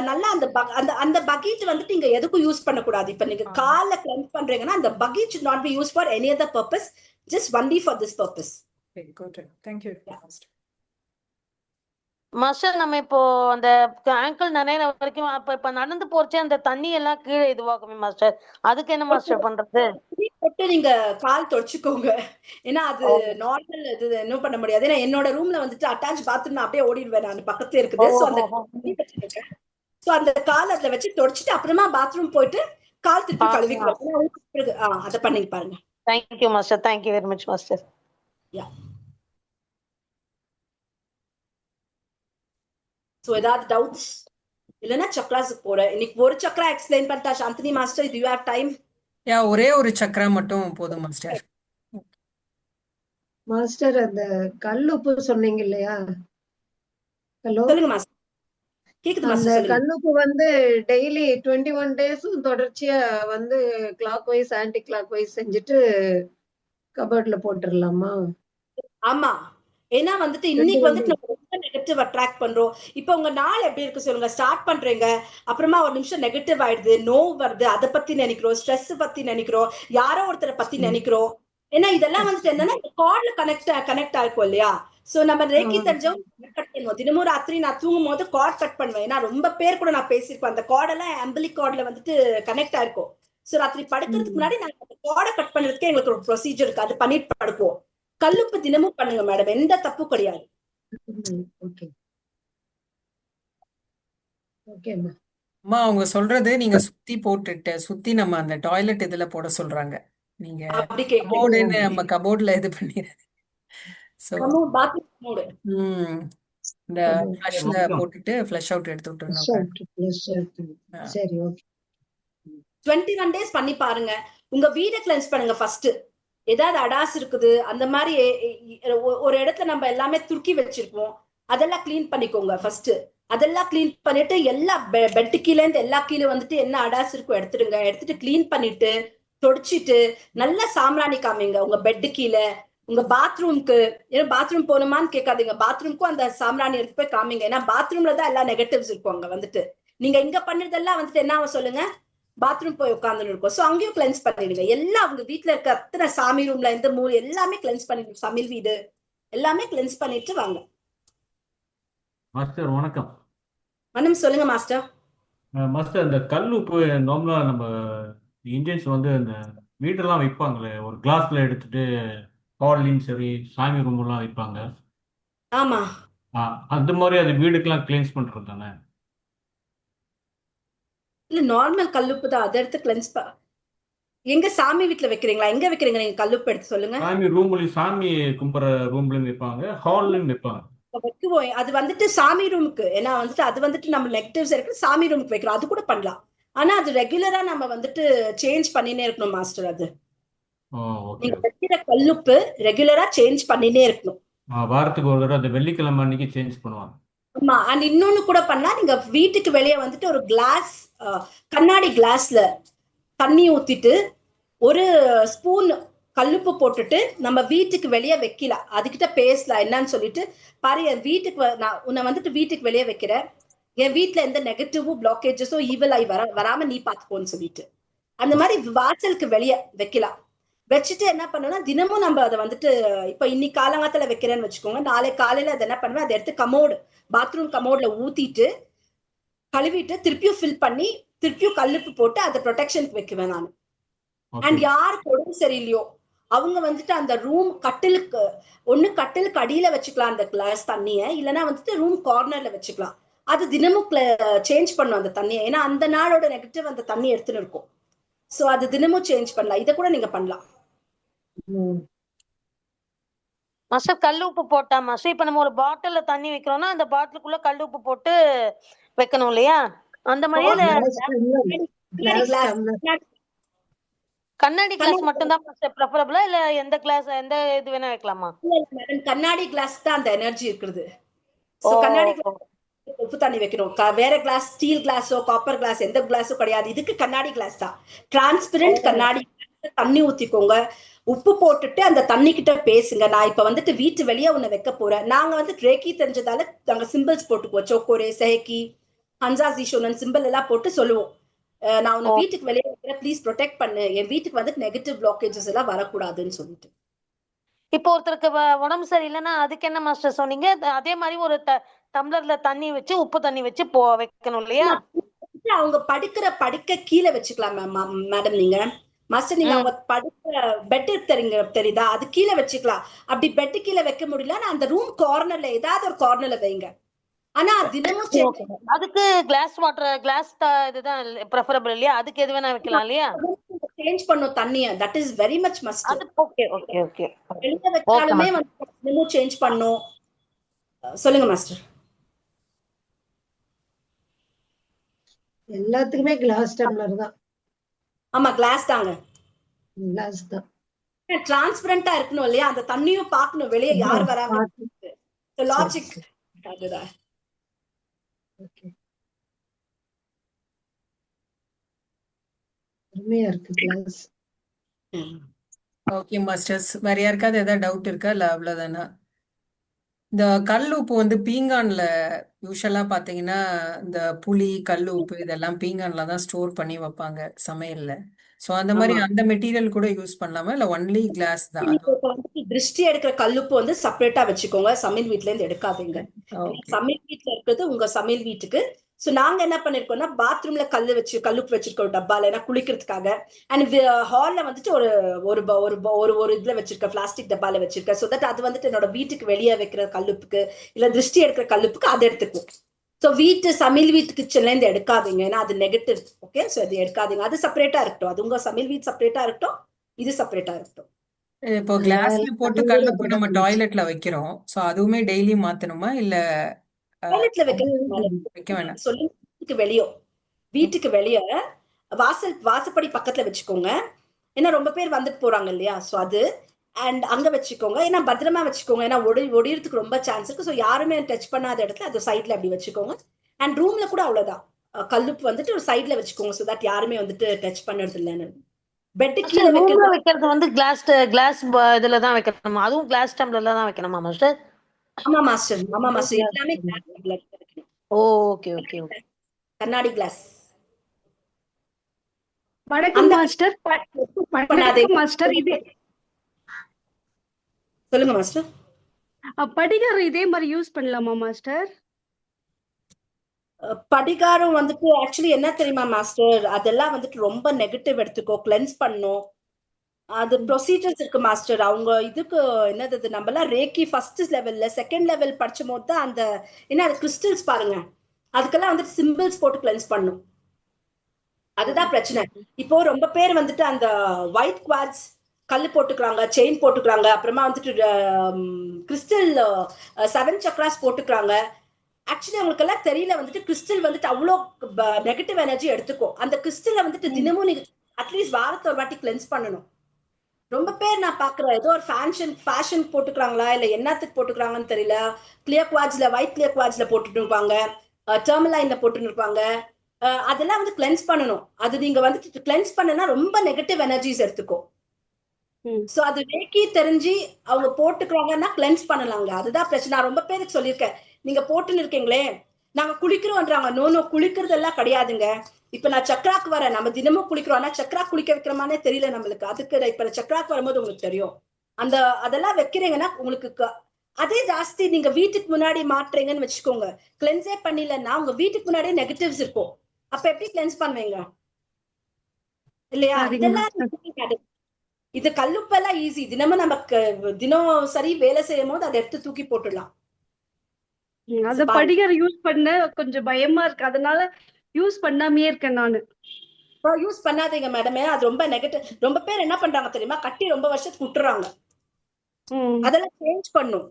நல்லா அந்த அந்த பக்கெட் வந்துட்டு நீங்க எதுக்கும் யூஸ் பண்ணக்கூடாது. இப்ப நீங்க கால்ல கிளென்ஸ் பண்றீங்கன்னா அந்த bucket should not be used for any other purpose, just only for this purpose. Okay, got it. Thank you, master. Master நம்ம இப்போ அந்த ஆங்கிள் நிறைய வரைக்கும் இப்ப நடந்து போறச்சே அந்த தண்ணி எல்லாம் கீழே இதுவாகுமே மாஸ்டர், அதுக்கு என்ன மாஸ்டர் பண்றது? போட்டு நீங்க கால் தொடச்சுக்கோங்க. ஏன்னா அது நார்மல் இது என்ன பண்ண முடியாது. ஏன்னா என்னோட ரூம்ல வந்துட்டு அட்டாச் பாத்ரூம் அப்படியே ஓடிடுவேன் நான், பக்கத்துல இருக்குது. சோ அந்த கால் அதுல வச்சு தொடச்சிட்டு அப்புறமா பாத்ரூம் போயிட்டு கால் திருப்பி கழுவிக்கலாம். அத பண்ணி பாருங்க. Thank you master, thank you very much master. So ஏதாவது டவுட்ஸ் இல்லனா சக்ராஸுக்கு போறேன். இன்னைக்கு ஒரு சக்ரா எக்ஸ்பிளைன் பண்ணிட்டா Chandini master. Do you have time? ஒரே ஒரு சக்ரா மட்டும் போதும் மாஸ்டர். மாஸ்டர் அந்த கல்லுப்பு சொன்னீங்க இல்லையா? ஹலோ சொல்லுங்க மாஸ்டர். கேக்குது அந்த மாஸ்டர், சொல்லுங்க. கல்லுப்பு வந்து டெய்லி 21 days தொடர்ச்சியா வந்து clockwise anti clockwise செஞ்சுட்டு கபோர்ட்ல போட்டுடலாமா? ஆமா, ஏன்னா வந்துட்டு இன்னைக்கு வந்துட்டு நம்ம ரொம்ப நெகட்டிவ் அட்ராக்ட் பண்றோம். இப்ப உங்க நாள் எப்படி இருக்கு சொல்லுங்க. ஸ்டார்ட் பண்றீங்க, அப்புறமா ஒரு நிமிஷம் நெகட்டிவ் ஆயிடுது, நோவு வருது, அதை பத்தி நினைக்கிறோம், ஸ்ட்ரெஸ் பத்தி நினைக்கிறோம், யாரோ ஒருத்தரை பத்தி நினைக்கிறோம். ஏன்னா இதெல்லாம் வந்துட்டு என்னன்னா கார்ட்ல கனெக்ட் ஆயிருக்கும் இல்லையா? சோ நம்ம ரேக்கி தெரிஞ்சவங்க கட் பண்ணுவோம். தினமும் ராத்திரி நான் தூங்கும் போது கார்ட் கட் பண்ணுவேன். ஏன்னா ரொம்ப பேர் கூட நான் பேசியிருப்பேன். அந்த கார்டெல்லாம் அம்பிளிக் கார்ட்ல வந்துட்டு கனெக்ட் ஆயிருக்கும். சோ ராத்திரி படுக்கிறதுக்கு முன்னாடி நாங்க அந்த கார்டை கட் பண்றதுக்கு எங்களுக்கு ஒரு ப்ரொசீஜர் இருக்கு. அது பண்ணிட்டு படுப்போம். கல்லுப்பு தினமும் பண்ணுங்க மேடம், எந்த தப்பு கிடையாது. அம்மா அவங்க சொல்றது நீங்க சுத்தி போட்டுட்டு சுத்தி நம்ம அந்த டாய்லெட் இதுல போட சொல்றாங்க. நீங்க கபோர்டுன்னு நம்ம கபோர்ட்ல இது பண்ணிடுறது. சோ இந்த ஃப்ளஷ்ல போட்டுட்டு ஃப்ளஷ் அவுட் எடுத்து விட்டுறணும். சரி, ஓகே. 21 days பண்ணி பாருங்க. உங்க வீடை கிளென்ஸ் பண்ணுங்க ஃபர்ஸ்ட். ஏதாவது அடாஸ் இருக்குது அந்த மாதிரி ஒரு இடத்துல நம்ம எல்லாமே துருக்கி வச்சிருப்போம், அதெல்லாம் கிளீன் பண்ணிக்கோங்க ஃபர்ஸ்ட். அதெல்லாம் கிளீன் பண்ணிட்டு எல்லா பெட்டு கீழே இருந்து எல்லா கீழே வந்துட்டு என்ன அடாஸ் இருக்கோ எடுத்துடுங்க. எடுத்துட்டு கிளீன் பண்ணிட்டு தொடச்சிட்டு நல்லா சாம்பிராணி காமிங்க உங்க பெட்டு கீழே, உங்க பாத்ரூம்க்கு. ஏன்னா பாத்ரூம் போகணுமான்னு கேட்காதீங்க, பாத்ரூம்க்கும் அந்த சாம்பிராணி எடுத்து போய் காமிங்க. ஏன்னா பாத்ரூம்ல தான் எல்லா நெகட்டிவ்ஸ் இருக்கும். அங்க வந்துட்டு நீங்க இங்க பண்ணதெல்லாம் வந்துட்டு என்ன சொல்லுங்க, பாத்ரூம் போய் உட்கார்ந்து இருக்கும். சோ அங்கேயும் கிளென்ஸ் பண்ணிடுங்க. எல்லாம் அவங்க வீட்டுல இருக்க அத்தனை சாமி ரூம்ல இந்த மூணு எல்லாமே கிளென்ஸ் பண்ணிடுங்க. சமையல் வீடு எல்லாமே கிளென்ஸ் பண்ணிட்டு வாங்க. மாஸ்டர் வணக்கம். வணக்கம், சொல்லுங்க மாஸ்டர். மாஸ்டர் இந்த கல் உப்பு நார்மலா நம்ம இந்தியன்ஸ் வந்து இந்த வீடெல்லாம் வைப்பாங்களே, ஒரு கிளாஸ்ல எடுத்துட்டு ஹால்லையும் சரி சாமி ரூம் எல்லாம் வைப்பாங்க. ஆமா, அந்த மாதிரி அது வீடுக்கெல்லாம் கிளீன்ஸ் பண்றது தானே? இல்ல நார்மல் கல்லுப்பு தான். அதை எடுத்து கிளென்ஸ் எங்க சாமி வீட்டுல வைக்கிறீங்களா? எங்க வைக்கிறீங்க நீங்க கல்லுப்பு எடுத்து சொல்லுங்க. சாமி ரூம்லயும், சாமி கும்பிட்ற ரூம்லயும் வைப்பாங்க, ஹால்லயும் வைப்பாங்க. வைக்குவோம். அது வந்துட்டு சாமி ரூமுக்கு, ஏன்னா வந்துட்டு அது வந்துட்டு நம்ம நெகட்டிவ்ஸ் இருக்கு, சாமி ரூமுக்கு வைக்கிறோம். அது கூட பண்ணலாம். ஆனா அது ரெகுலரா நம்ம வந்துட்டு சேஞ்ச் பண்ணினே இருக்கணும் மாஸ்டர். அது நீங்க வைக்கிற கல்லுப்பு ரெகுலரா சேஞ்ச் பண்ணினே இருக்கணும். வாரத்துக்கு ஒரு தடவை அந்த வெள்ளிக்கிழமை அன்னைக்கு சேஞ்ச் பண்ணுவாங்க. ஆமா, அண்ட் இன்னொன்னு கூட பண்ணா, நீங்க வீட்டுக்கு வெளியே வந்துட்டு ஒரு கிளாஸ், கண்ணாடி கிளாஸ்ல தண்ணி ஊத்திட்டு ஒரு ஸ்பூன் கல்லுப்பு போட்டுட்டு நம்ம வீட்டுக்கு வெளியே வைக்கலாம். அதுகிட்ட பேசலாம் என்னன்னு சொல்லிட்டு, பாரு என் வீட்டுக்கு நான் உன்னை வந்துட்டு வீட்டுக்கு வெளியே வைக்கிறேன், என் வீட்டுல எந்த நெகட்டிவும் பிளாக்கேஜஸோ ஈவில் ஆகி வராம நீ பாத்துக்கோன்னு சொல்லிட்டு அந்த மாதிரி வாசலுக்கு வெளியே வைக்கலாம். வச்சுட்டு என்ன பண்ணுன்னா, தினமும் நம்ம அதை வந்துட்டு இப்ப இன்னைக்கு காலங்காலத்துல வைக்கிறேன்னு வச்சுக்கோங்க, நாளை காலையில அதை என்ன பண்ணுவேன், அதை எடுத்து கமோடு, பாத்ரூம் கமோட்ல ஊத்திட்டு கழுவிட்டு திருப்பியும் ஃபில் பண்ணி திருப்பியும் கல்லுப்பு போட்டு அதை ப்ரொடெக்ஷனுக்கு வைக்குவேன் நான். அண்ட் யாருக்கு உடம்பு சரியில்லையோ அவங்க வந்துட்டு அந்த ரூம் கட்டிலுக்கு கட்டிலுக்கு அடியில வச்சுக்கலாம் அந்த கிளாஸ் தண்ணிய, இல்லைன்னா வந்துட்டு ரூம் கார்னர்ல வச்சுக்கலாம். அது தினமும் சேஞ்ச் பண்ணும் அந்த தண்ணியை. ஏன்னா அந்த நாளோட நெகட்டிவ் அந்த தண்ணி எடுத்துன்னு இருக்கும். சோ அது தினமும் சேஞ்ச் பண்ணலாம். இதை கூட நீங்க பண்ணலாம். மாஸ்டர் கல் உப்பு போட்டா மாஸ்டர் இப்ப நம்ம ஒரு பாட்டில்ல தண்ணி வைக்கிறோம்னா அந்த பாட்டிலுக்குள்ள கல் உப்பு போட்டு வைக்கணும் இல்லையா? அந்த மாதிரியே கண்ணாடி கிளாஸ் மட்டும் தான் மாஸ்டர் ப்ரிஃபரபிளா இல்ல எந்த கிளாஸ் எந்த இது வேணா வைக்கலாமா? மேடம் கண்ணாடி கிளாஸ் தான் அந்த எனர்ஜி இருக்குது. சோ கண்ணாடி உப்பு தண்ணி வைக்கணும். வேற கிளாஸ் ஸ்டீல் கிளாஸோ காப்பர் கிளாஸ் எந்த கிளாஸோ கிடையாது. இதுக்கு கண்ணாடி கிளாஸ் தான். டிரான்ஸ்பரண்ட் கண்ணாடி தண்ணி ஊத்திக்கோங்க. உப்பு போட்டுட்டு அந்த தண்ணி கிட்ட பேசுங்க. நான் இப்ப வந்துட்டு வீட்டு வெளியே உன்னை வைக்க போறேன். நாங்க வந்து ரேக்கி தெரிஞ்சதால நாங்க சிம்பிள்ஸ் போட்டுக்குவோம். சோக்கோரே சேகி ஹன்சா ஜீஷோனன் சிம்பிள் எல்லாம் போட்டு சொல்லுவோம். நான் உன்னை வீட்டுக்கு வெளியே வைக்கிறேன், ப்ளீஸ் ப்ரொடெக்ட் பண்ணு, என் வீட்டுக்கு வந்துட்டு நெகட்டிவ் பிளாக்கேஜஸ் எல்லாம் வரக்கூடாதுன்னு சொல்லிட்டு. இப்போ ஒருத்தருக்கு உடம்பு சரியில்லைன்னா அதுக்கு என்ன மாஸ்டர் சொன்னீங்க? அதே மாதிரி ஒரு டம்ளர்ல தண்ணி வச்சு உப்பு தண்ணி வச்சு வைக்கணும் இல்லையா? அவங்க படுக்க கீழே வச்சுக்கலாம் மேடம். நீங்க மாஸ்டர் நீங்க அவங்க படுக்கிற பெட் தெரியுதா, அது கீழே வச்சுக்கலாம். அப்படி பெட் கீழே வைக்க முடியல, நான் அந்த ரூம் கார்னர்ல ஏதாவது ஒரு கார்னர்ல வைங்க. ஆனா தினமும் அதுக்கு கிளாஸ் வாட்டர் கிளாஸ் இதுதான் ப்ரிஃபரபிள் இல்லையா? அதுக்கு எது வேணா வைக்கலாம் இல்லையா? சேஞ்ச் பண்ணும் தண்ணிய. That is very much must. அது ஓகே ஓகே ஓகே. வெளிய வச்சாலுமே வந்து தினமும் சேஞ்ச் பண்ணும். சொல்லுங்க மாஸ்டர். எல்லாத்துக்குமே கிளாஸ் டம்ளர் தான். ஆமா கிளாஸ் தாங்க. கிளாஸ் தான். டிரான்ஸ்பரண்டா இருக்கணும் இல்லையா? அந்த தண்ணியும் பார்க்கணும் வெளியே யார் வராங்க. லாஜிக் அதுதான். ஓகே. அருமையா இருக்கு கிளாஸ். ஓகே மாஸ்டர்ஸ், வேற யாருக்காவது ஏதாவது டவுட் இருக்கா இல்ல அவ்வளவுதானா? இந்த கல் உப்பு வந்து பீங்கான்ல யூஸ்வலா பாத்தீங்கன்னா இந்த புளி கல் உப்பு இதெல்லாம் பீங்கான்ல தான் ஸ்டோர் பண்ணி வைப்பாங்க சமையல்ல. சோ அந்த மாதிரி அந்த மெட்டீரியல் கூட யூஸ் பண்ணலாமா இல்ல ஒன்லி கிளாஸ் தான்? திருஷ்டி எடுக்கிற கல்லுப்பு வந்து செப்பரேட்டா வச்சுக்கோங்க. சமையல் வீட்ல இருந்து எடுக்காதீங்க. சமையல் வீட்டுல இருக்கிறது உங்க சமையல் வீட்டுக்கு. சோ நாங்க என்ன பண்ணிருக்கோம்னா பாத்ரூம்ல கல்லுப்பு வச்சிருக்கோம் டப்பால, ஏன்னா குளிக்கிறதுக்காக. அண்ட் ஹால்ல வந்துட்டு ஒரு ஒரு ஒரு ஒரு இதுல வச்சிருக்கேன், பிளாஸ்டிக் டப்பால வச்சிருக்கேன். சோ தட் அது வந்துட்டு என்னோட வீட்டுக்கு வெளியே வைக்கிற கல்லுப்புக்கு இல்ல திருஷ்டி எடுக்கிற கல்லுப்புக்கு அதை எடுத்துக்கும். சோ சமையல் வீட்டு கிச்சன்ல இருந்து எடுக்காதீங்க, ஏன்னா அது நெகட்டிவ். ஓகே, சோ அது எடுக்காதீங்க. அது செப்பரேட்டா இருக்கட்டும். அது உங்க சமையல் வீட்டு செப்பரேட்டா இருக்கட்டும், இது செப்பரேட்டா இருக்கட்டும். இப்போ கிளாஸ்ல போட்டு கல்லுப்பு நம்ம டாய்லெட்ல வைக்கிறோம். சோ அதுவுமே டெய்லி மாத்தணுமா இல்ல டாய்லெட்ல வைக்க வேணாம்? சொல்லுங்க வீட்டுக்கு வெளியே வாசப்படி பக்கத்துல வச்சுக்கோங்க. ஏன்னா ரொம்ப பேர் வந்துட்டு போறாங்க இல்லையா? சோ அது அண்ட் அங்க வச்சுக்கோங்க. ஏன்னா பத்திரமா வச்சுக்கோங்க, ஏன்னா ஒடியறதுக்கு ரொம்ப சான்ஸ் இருக்கு. ஸோ யாருமே டச் பண்ணாத இடத்துல அது சைட்ல அப்படி வச்சுக்கோங்க. அண்ட் ரூம்ல கூட அவ்வளவுதான், கல்லுப்பு வந்துட்டு ஒரு சைட்ல வச்சுக்கோங்க. ஸோ தட் யாருமே வந்துட்டு டச் பண்ணுறது இல்லைன்னு. பெட் கீழே வைக்கிறது வந்து கிளாஸ் இதுல தான் வைக்கணுமா? அதுவும் கிளாஸ் டம்ளர்ல தான் வைக்கணுமா மாஸ்டர்? ஆமா மாஸ்டர், ஆமா மாஸ்டர், எல்லாமே கிளாஸ் டம்ளர். Okay okay. கண்ணாடி கிளாஸ். வணக்கம் மாஸ்டர். மாஸ்டர் இது சொல்லுங்க மாஸ்டர். படிகாரம் இதே மாதிரி யூஸ் பண்ணலாமா மாஸ்டர்? படிகாரம் வந்துட்டு ஆக்சுவலி என்ன தெரியுமா மாஸ்டர், அதெல்லாம் வந்துட்டு ரொம்ப நெகட்டிவ் எடுத்துக்கோ, கிளென்ஸ் பண்ணும். அது ப்ரொசீஜர்ஸ் இருக்கு மாஸ்டர். அவங்க இதுக்கு என்னது, நம்ம எல்லாம் ரேக்கி ஃபர்ஸ்ட் லெவல்ல செகண்ட் லெவல் படிச்சும் போது தான் அந்த என்ன அது கிறிஸ்டல்ஸ் பாருங்க, அதுக்கெல்லாம் வந்துட்டு சிம்பிள்ஸ் போட்டு கிளென்ஸ் பண்ணும். அதுதான் பிரச்சனை. இப்போ ரொம்ப பேர் வந்துட்டு அந்த ஒயிட் குவார்ட்ஸ் கல் போட்டுக்கிறாங்க, செயின் போட்டுக்கிறாங்க, அப்புறமா வந்துட்டு கிறிஸ்டல் 7 சக்ராஸ் போட்டுக்கிறாங்க. ஆக்சுவலி அவங்களுக்கு எல்லாம் தெரியல வந்துட்டு கிறிஸ்டல் வந்துட்டு அவ்வளோ நெகட்டிவ் எனர்ஜி எடுத்துக்கும். அந்த கிறிஸ்டலை வந்துட்டு தினமும் நீங்க அட்லீஸ்ட் வாரத்தை ஒரு வாட்டி கிளென்ஸ் பண்ணணும். ரொம்ப பேர் நான் பாக்குறேன் ஏதோ ஒரு ஃபேஷன் போட்டுக்கிறாங்களா இல்ல என்னத்துக்கு போட்டுக்கிறாங்கன்னு தெரியல. கிளியர் குவார்ட்ஸ்ல ஒயிட் கிளியர் குவார்ட்ஸ்ல போட்டுட்டு இருப்பாங்க, டெர்மலைன்ல போட்டுன்னு இருப்பாங்க. அதெல்லாம் வந்து கிளென்ஸ் பண்ணணும். அது நீங்க வந்துட்டு கிளென்ஸ் பண்ணனா ரொம்ப நெகட்டிவ் எனர்ஜிஸ் எடுத்துக்கும். சோ அது ரேக்கி தெரிஞ்சு அவங்க போட்டுக்கிறாங்கன்னா கிளென்ஸ் பண்ணலாங்க. அதுதான் பிரச்சனை. நான் ரொம்ப பேருக்கு சொல்லியிருக்கேன், நீங்க போட்டுன்னு இருக்கீங்களே நாங்க குளிக்கிறோம்ன்றாங்க. நோ குளிக்கிறது எல்லாம் கிடையாதுங்க. இப்ப நான் சக்ராக்கு வரேன், நம்ம தினமும் குளிக்கிறோம். ஆனா சக்ரா குளிக்க வைக்கிறோமானே தெரியல நம்மளுக்கு. அதுக்கு இப்ப சக்ராக்கு வரும்போது உங்களுக்கு தெரியும். அதெல்லாம் வைக்கிறீங்கன்னா உங்களுக்கு அதே ஜாஸ்தி. நீங்க வீட்டுக்கு முன்னாடி மாட்டுறீங்கன்னு வச்சுக்கோங்க, கிளென்ஸே பண்ணலன்னா உங்க வீட்டுக்கு முன்னாடியே நெகட்டிவ்ஸ் இருக்கும். அப்ப எப்படி கிளென்ஸ் பண்ணுவீங்க இல்லையா? இதெல்லாம் இது கல்லுப்பெல்லாம் ஈஸி. தினமும் நமக்கு தினம் சரி வேலை செய்யும் போது அதை எடுத்து தூக்கி போட்டுடலாம். அது படிகாரம் யூஸ் பண்ண கொஞ்சம் பயமா இருக்கு, அதனால யூஸ் பண்ணாமே இருக்கேன் நானு. யூஸ் பண்ணாதீங்க மேடம், அது ரொம்ப நெகட்டிவ். ரொம்ப பேர் என்ன பண்றாங்க தெரியுமா, கட்டி ரொம்ப வருஷத்துக்கு விட்டுறாங்க. அதெல்லாம் சேஞ்ச் பண்ணும்.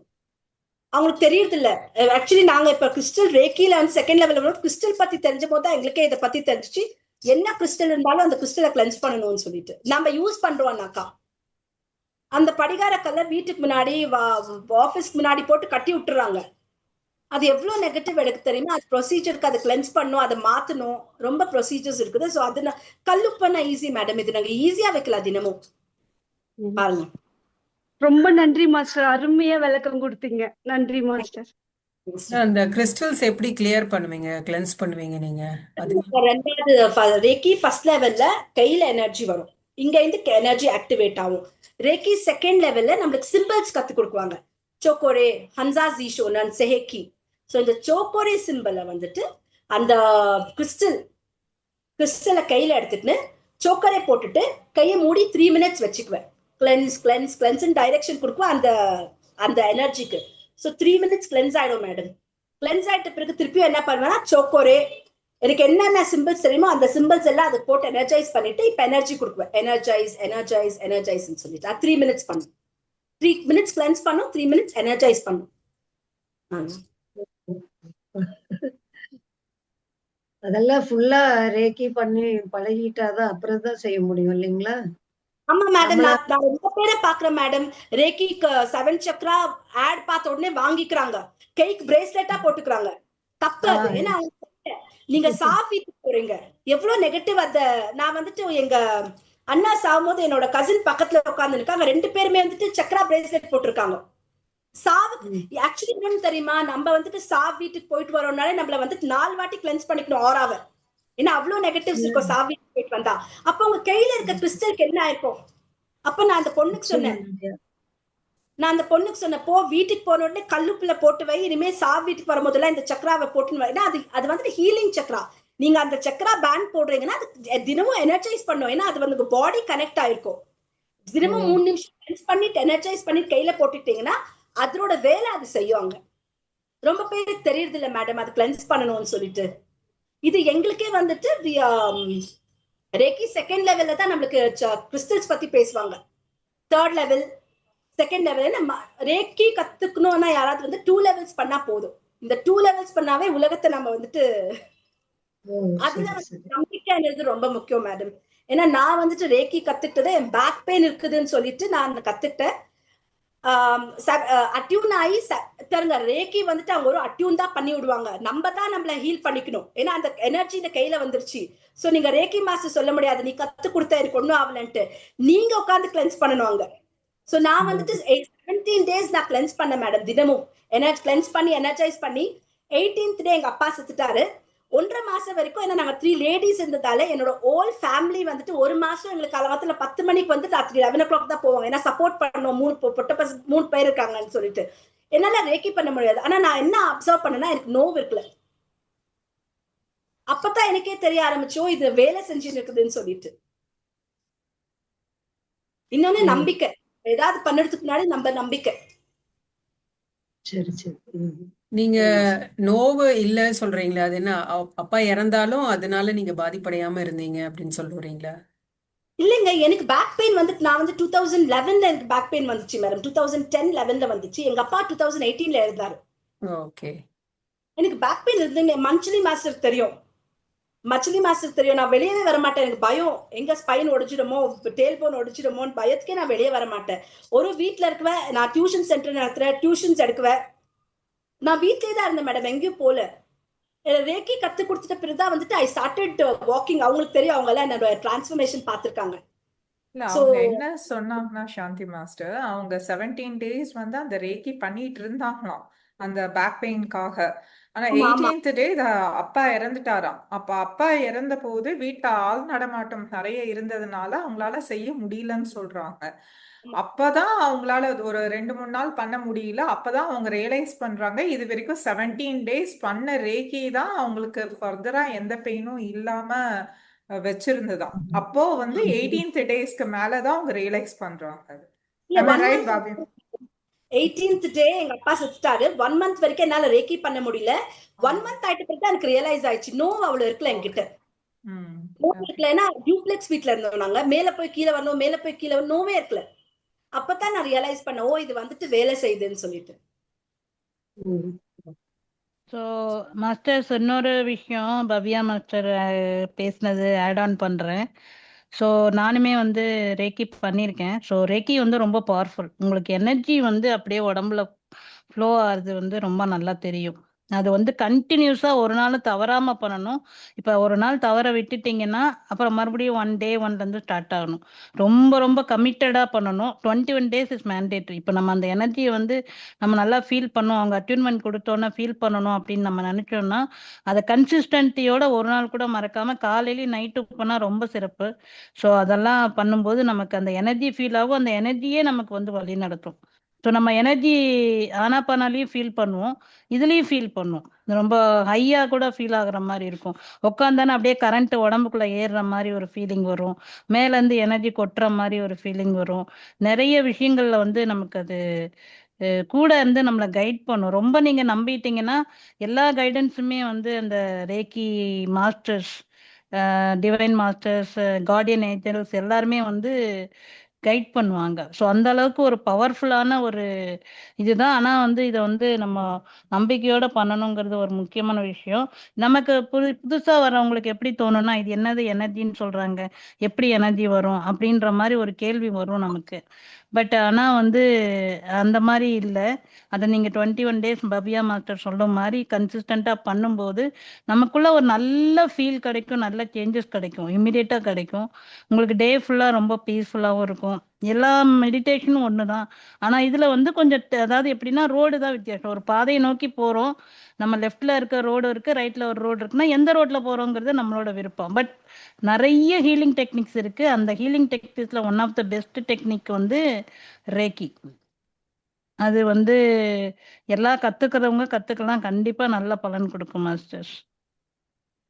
அவங்களுக்கு தெரியறது இல்ல. ஆக்சுவலி நாங்க இப்ப கிறிஸ்டல் ரேக்கில வந்து செகண்ட் லெவல்ல கிறிஸ்டல் பத்தி தெரிஞ்ச போது தான் எங்களுக்கே இதை பத்தி தெரிஞ்சிச்சு. என்ன கிறிஸ்டல் இருந்தாலும் அந்த கிறிஸ்டலை கிளென்ஸ் பண்ணணும்னு சொல்லிட்டு நம்ம யூஸ் பண்றோம்னாக்கா அந்த படிகார கல்ல வீட்டுக்கு முன்னாடி ஆபீஸ்க்கு முன்னாடி போட்டு கட்டி விட்டுறாங்க. அது எவ்வளவு நெகட்டிவ் எனக்கு தெரியுமா? அது ப்ரொசீஜருக்கு அதை கிளென்ஸ் பண்ணணும், அதை மாத்தணும், ரொம்ப ப்ரொசீஜர்ஸ் இருக்குது. ஸோ அது கல்லுப்பண்ண ஈஸி மேடம். இது நாங்க ஈஸியா வைக்கலாம் தினமும். பாருங்க. ரொம்ப நன்றி மாஸ்டர், அருமையா விளக்கம் கொடுத்தீங்க. நன்றி மாஸ்டர். அந்த கிறிஸ்டல்ஸ் எப்படி கிளியர் பண்ணுவீங்க, கிளென்ஸ் பண்ணுவீங்க நீங்க? அது ரெண்டாவது ரேக்கி ஃபர்ஸ்ட் லெவல்ல கையில எனர்ஜி வரும், இங்க இருந்து எனர்ஜி ஆக்டிவேட் ஆகும். ரேக்கி செகண்ட் லெவல்ல நம்மளுக்கு சிம்பிள்ஸ் கத்து கொடுக்குவாங்க. சோக்கோரே, ஹன்சா ஜீஷோனன், செஹேக்கி. ஸோ இந்த சோக்கோரே சிம்பிளை வந்துட்டு அந்த கிறிஸ்டலை கையில எடுத்துட்டு சோக்கரே போட்டுட்டு கையை மூடி 3 minutes வச்சுக்குவேன். கிளென்ஸ் கிளென்ஸ் கிளென்ஸ் டைரக்ஷன் கொடுக்குவேன் அந்த அந்த எனர்ஜிக்கு. ஸோ 3 minutes கிளென்ஸ் ஆயிடும் மேடம். கிளென்ஸ் ஆயிட்ட பிறகு திருப்பியும் என்ன பண்ணுவேன்னா சோக்கோரே, எனக்கு என்னென்ன சிம்பிள்ஸ் தெரியுமோ அந்த சிம்பிள்ஸ் எல்லாம் அதை போட்டு எனர்ஜைஸ் பண்ணிட்டு இப்ப எனர்ஜி கொடுக்குவேன். எனர்ஜைஸ் எனர்ஜைஸ் எனர்ஜைஸ்ன்னு சொல்லிட்டு 3 minutes பண்ணும். 3 minutes கிளென்ஸ் பண்ணும், 3 minutes எனர்ஜைஸ் பண்ணும். அதெல்லாம் ஃபுல்லா ரேக்கி பண்ணி பழகிட்டாதான் அப்புறம் தான் செய்ய முடியும் இல்லைங்களா? ஆமா மேடம், நான் ரொம்ப பேரை பாக்குறேன் மேடம். ரேக்கிக்கு 7 சக்ரா ஆட் பார்த்த உடனே வாங்கிக்கிறாங்க, கைக்கு பிரேஸ்லெட்டா போட்டுக்கிறாங்க. தப்பு அது. ஏன்னா நீங்க சாப்பிட்டு போறீங்க, எவ்வளவு நெகட்டிவ். அத நான் வந்துட்டு எங்க அண்ணா சாகும்போது என்னோட கசின் பக்கத்துல உட்கார்ந்து இருக்காங்க, 2 பேருமே வந்துட்டு சக்ரா பிரேஸ்லெட் போட்டிருக்காங்க. சாவு ஆக்சுவலி என்னன்னு தெரியுமா? நம்ம வந்துட்டு சாவு வீட்டுக்கு போயிட்டு வரோம்னாலே நம்மள வந்துட்டு 4 வாட்டி கிளென்ஸ் பண்ணிக்கணும் ஆராவை. ஏன்னா அவ்வளவு நெகட்டிவ்ஸ் இருக்கும் சாவு வீட்டுக்கு போயிட்டு வந்தா. அப்ப உங்க கையில இருக்க கிறிஸ்டலுக்கு என்ன ஆயிருக்கும்? அப்ப நான் அந்த பொண்ணுக்கு சொன்னேன், போ வீட்டுக்கு போன உடனே கல்லுப்புல போட்டு வை, இனிமே சாவு வீட்டுக்கு வரும்போதெல்லாம் இந்த சக்கராவை போட்டுன்னு வை. ஏன்னா அது வந்துட்டு ஹீலிங் சக்கரா. நீங்க அந்த சக்கரா பேண்ட் போடுறீங்கன்னா அது தினமும் எனர்ஜைஸ் பண்ணும். ஏன்னா அது வந்து பாடி கனெக்ட் ஆயிருக்கும். தினமும் 3 நிமிஷம் கிளென்ஸ் பண்ணிட்டு எனர்ஜைஸ் பண்ணிட்டு கையில போட்டுட்டீங்கன்னா அதோட வேலை அது செய்வாங்க. ரொம்ப பேருக்கு தெரியறது இல்ல மேடம் அது கிளென்ஸ் பண்ணணும்னு சொல்லிட்டு. இது எங்களுக்கே வந்துட்டு ரேக்கி செகண்ட் லெவல்ல தான் நம்மளுக்கு கிறிஸ்டல்ஸ் பத்தி பேசுவாங்க. 3rd level, 2nd level. நம்ம ரேக்கி கத்துக்கணும்னா யாராவது வந்து 2 levels பண்ணா போதும். இந்த 2 levels பண்ணாவே உலகத்தை நம்ம வந்துட்டு அதுல நம்பிக்கைன்றது ரொம்ப முக்கியம் மேடம். ஏன்னா நான் வந்துட்டு ரேக்கி கத்துக்கிட்டது என் பேக் பெயின் இருக்குதுன்னு சொல்லிட்டு நான் கத்துக்கிட்டேன். அட்யூன் ஆகி தருங்க. ரேக்கி வந்துட்டு அவங்க ஒரு அட்யூன் தான் பண்ணி விடுவாங்க, நம்ம தான் நம்மள ஹீல் பண்ணிக்கணும். ஏன்னா அந்த எனர்ஜி இந்த கையில வந்துருச்சு. சோ நீங்க ரேக்கி மாஸ்டர் சொல்ல முடியாது நீ கத்து கொடுத்த எனக்கு ஒண்ணும் ஆகலன்ட்டு. நீங்க உட்காந்து கிளென்ஸ் பண்ணணுவாங்க. சோ நான் வந்துட்டு 17 days நான் கிளென்ஸ் பண்ணேன் மேடம். தினமும் கிளென்ஸ் பண்ணி எனர்ஜைஸ் பண்ணி 18th day எங்க அப்பா செத்துட்டாரு. 1.5 மாசம் வரைக்கும் ஏன்னா நாங்க 3 ladies இருந்ததால என்னோட ஹோல் ஃபேமிலி வந்துட்டு 1 மாசம் எங்களுக்கு காலத்துல 10 மணிக்கு வந்து ராத்திரி 11 o'clock தான் போவாங்க. ஏன்னா சப்போர்ட் பண்ணோம், 3 பேர் இருக்காங்கன்னு சொல்லிட்டு என்னால ரேக்கி பண்ண முடியாது. ஆனா நான் என்ன அப்சர்வ் பண்ணேன்னா எனக்கு நோவு இருக்குல்ல, அப்பதான் எனக்கே தெரிய ஆரம்பிச்சோ இது வேலை செஞ்சுட்டு இருக்குதுன்னு சொல்லிட்டு. இன்னொன்னு நம்பிக்கை, ஏதாவது பண்ணுறதுக்கு முன்னாடி நம்ம நம்பிக்கை. சரி சரி. நீங்க நோவு இல்ல சொல்றீங்களா? அது என்ன அப்பா இறந்தாலும் அதனால நீங்க பாதிப்படையாம இருந்தீங்க அப்படின்னு சொல்றீங்களா? இல்லைங்க, எனக்கு பேக் பெயின் வந்துட்டு நான் வந்து 2011ல எனக்கு பேக் பெயின் வந்துச்சு மேடம். 2010-11ல வந்துச்சு. எங்க அப்பா 2018ல இருந்தாரு. ஓகே. எனக்கு பேக் பெயின் இருந்துங்க. மஞ்சளி மாஸ்டர் தெரியும், நான் வெளியவே வர மாட்டேன். எனக்கு பயம், எங்க ஸ்பைன் உடைச்சிடுமோ, டேல் போன் உடைச்சிடுமோன்னு பயத்துக்கே நான் வெளியே வர மாட்டேன். ஒரு வீட்டுல இருக்குவேன், நான் டியூஷன் சென்டர் நடத்துறேன், டியூஷன்ஸ் எடுக்குவேன். நான் வீட்லயே தான் இருந்தேன் மேடம், எங்கேயும் போல. ரேக்கி கத்து கொடுத்துட்ட பிறகுதான் வந்துட்டு ஐ ஸ்டார்டட் வாக்கிங். அவங்களுக்கு தெரியும், அவங்க எல்லாம் என்னோட டிரான்ஸ்ஃபர்மேஷன் பார்த்திருக்காங்க. இல்ல அவங்க என்ன சொன்னாங்கன்னா சாந்தி மாஸ்டர், அவங்க 17 days வந்து அந்த ரேக்கி பண்ணிட்டு இருந்தாங்களாம் அந்த பேக் பெயின்காக. ஆனா 18th day அப்பா இறந்துட்டாராம். அப்பா இறந்த போது வீட்டுல ஆள் நடமாட்டம் நிறைய இருந்ததுனால அவங்களால செய்ய முடியலன்னு சொல்றாங்க. அப்பதான் அவங்களால ஒரு 2-3 நாள் பண்ண முடியல. அப்பதான் அவங்க ரியலைஸ் பண்றாங்க இது வரைக்கும் 17 days பண்ண ரேக்கி தான் அவங்களுக்கு ஃபர்தரா எந்த பெயினும் இல்லாம வச்சிருந்ததாம். அப்போ வந்து 18th daysக்கு மேலதான் அவங்க ரியலைஸ் பண்றாங்க. 18th day எங்க அப்பா செத்துட்டாரு. 1 month வரைக்கும் என்னால ரேக்கி பண்ண முடியல. 1 month ஆயிட்டு பிறகு எனக்கு ரியலைஸ் ஆயிடுச்சு நோ அவ்வளவு இருக்கல என்கிட்ட. நோ இருக்கல. ஏன்னா டியூப்ளெக்ஸ் வீட்ல இருந்தோம் நாங்க. மேல போய் கீழே வரணும், மேல போய் கீழே நோவே இருக்கல. அப்பதான் நான் ரியலைஸ் பண்ண, ஓ இது வந்துட்டு வேலை செய்யுதுன்னு சொல்லிட்டு. ஸோ மாஸ்டர்ஸ், இன்னொரு விஷயம் பவ்யா மாஸ்டர் பேசினது ஆட் ஆன் பண்ணுறேன். ஸோ நானுமே வந்து ரேக்கி பண்ணியிருக்கேன். ஸோ ரேக்கி வந்து ரொம்ப பவர்ஃபுல். உங்களுக்கு எனர்ஜி வந்து அப்படியே உடம்புல ஃப்ளோ ஆகுறது வந்து ரொம்ப நல்லா தெரியும். அது வந்து கண்டினியூஸா ஒரு நாள் தவறாம பண்ணணும். இப்ப ஒரு நாள் தவற விட்டுட்டீங்கன்னா அப்புறம் மறுபடியும் 1 day 1ல இருந்து ஸ்டார்ட் ஆகணும். ரொம்ப ரொம்ப கமிட்டடா பண்ணணும். 21 days இஸ் மேண்டேட்டரி. இப்ப நம்ம அந்த எனர்ஜியை வந்து நம்ம நல்லா ஃபீல் பண்ணோம், அவங்க அட்யூன்மெண்ட் கொடுத்தோன்னே ஃபீல் பண்ணணும் அப்படின்னு நம்ம நினைச்சோம்னா அதை கன்சிஸ்டன்ட்டியோட ஒரு நாள் கூட மறக்காம காலையிலயும் நைட்டு பண்ணா ரொம்ப சிறப்பு. ஸோ அதெல்லாம் பண்ணும்போது நமக்கு அந்த எனர்ஜி ஃபீல் ஆகும். அந்த எனர்ஜியே நமக்கு வந்து வழி நடத்தும். ஸோ நம்ம எனர்ஜி ஆனாப்பானாலையும் ஃபீல் பண்ணுவோம், இதுலயும் ஃபீல் பண்ணுவோம். ரொம்ப ஹையா கூட ஃபீல் ஆகுற மாதிரி இருக்கும். உட்காந்தானே அப்படியே கரண்ட் உடம்புக்குள்ள ஏறுற மாதிரி ஒரு ஃபீலிங் வரும். மேல இருந்து எனர்ஜி கொட்டுற மாதிரி ஒரு ஃபீலிங் வரும். நிறைய விஷயங்கள்ல வந்து நமக்கு அது கூட இருந்து நம்மளை கைட் பண்ணும். ரொம்ப நீங்க நம்பிட்டீங்கன்னா எல்லா கைடன்ஸுமே வந்து அந்த reiki masters, divine masters, guardian angels எல்லாருமே வந்து கைட் பண்ணுவாங்க. ஸோ அந்த அளவுக்கு ஒரு பவர்ஃபுல்லான ஒரு இதுதான். ஆனா வந்து இதை வந்து நம்ம நம்பிக்கையோட பண்ணணுங்கிறது ஒரு முக்கியமான விஷயம். நமக்கு புதுசா வரவங்களுக்கு எப்படி தோணும்னா இது என்னது எனர்ஜின்னு சொல்றாங்க, எப்படி எனர்ஜி வரும் அப்படின்ற மாதிரி ஒரு கேள்வி வரும் நமக்கு. பட் ஆனா வந்து அந்த மாதிரி இல்லை. அதை நீங்க 21 days பவ்யா மாஸ்டர் சொல்ற மாதிரி கன்சிஸ்டண்டா பண்ணும்போது நமக்குள்ள ஒரு நல்ல ஃபீல் கிடைக்கும், நல்ல சேஞ்சஸ் கிடைக்கும், இம்மிடியேட்டா கிடைக்கும். உங்களுக்கு டே ஃபுல்லா ரொம்ப பீஸ்ஃபுல்லாகவும் இருக்கும். எல்லா மெடிடேஷனும் ஒண்ணுதான். ஆனா இதுல வந்து கொஞ்சம் அதாவது எப்படின்னா ரோடு தான் வித்தியாசம். ஒரு பாதையை நோக்கி போறோம், நம்ம லெஃப்ட்ல இருக்க ரோடு இருக்கு, ரைட்ல ஒரு ரோடு இருக்குன்னா எந்த ரோட்ல போறோங்கிறது நம்மளோட விருப்பம். பட் நிறைய ஹீலிங் டெக்னிக்ஸ் இருக்கு. அந்த ஹீலிங் டெக்னிக்ஸ்ல one of the best technique வந்து ரேக்கி. அது வந்து எல்லா கத்துக்கிறவங்க கத்துக்கலாம், கண்டிப்பா நல்ல பலன் கொடுக்கும் மாஸ்டர்ஸ்.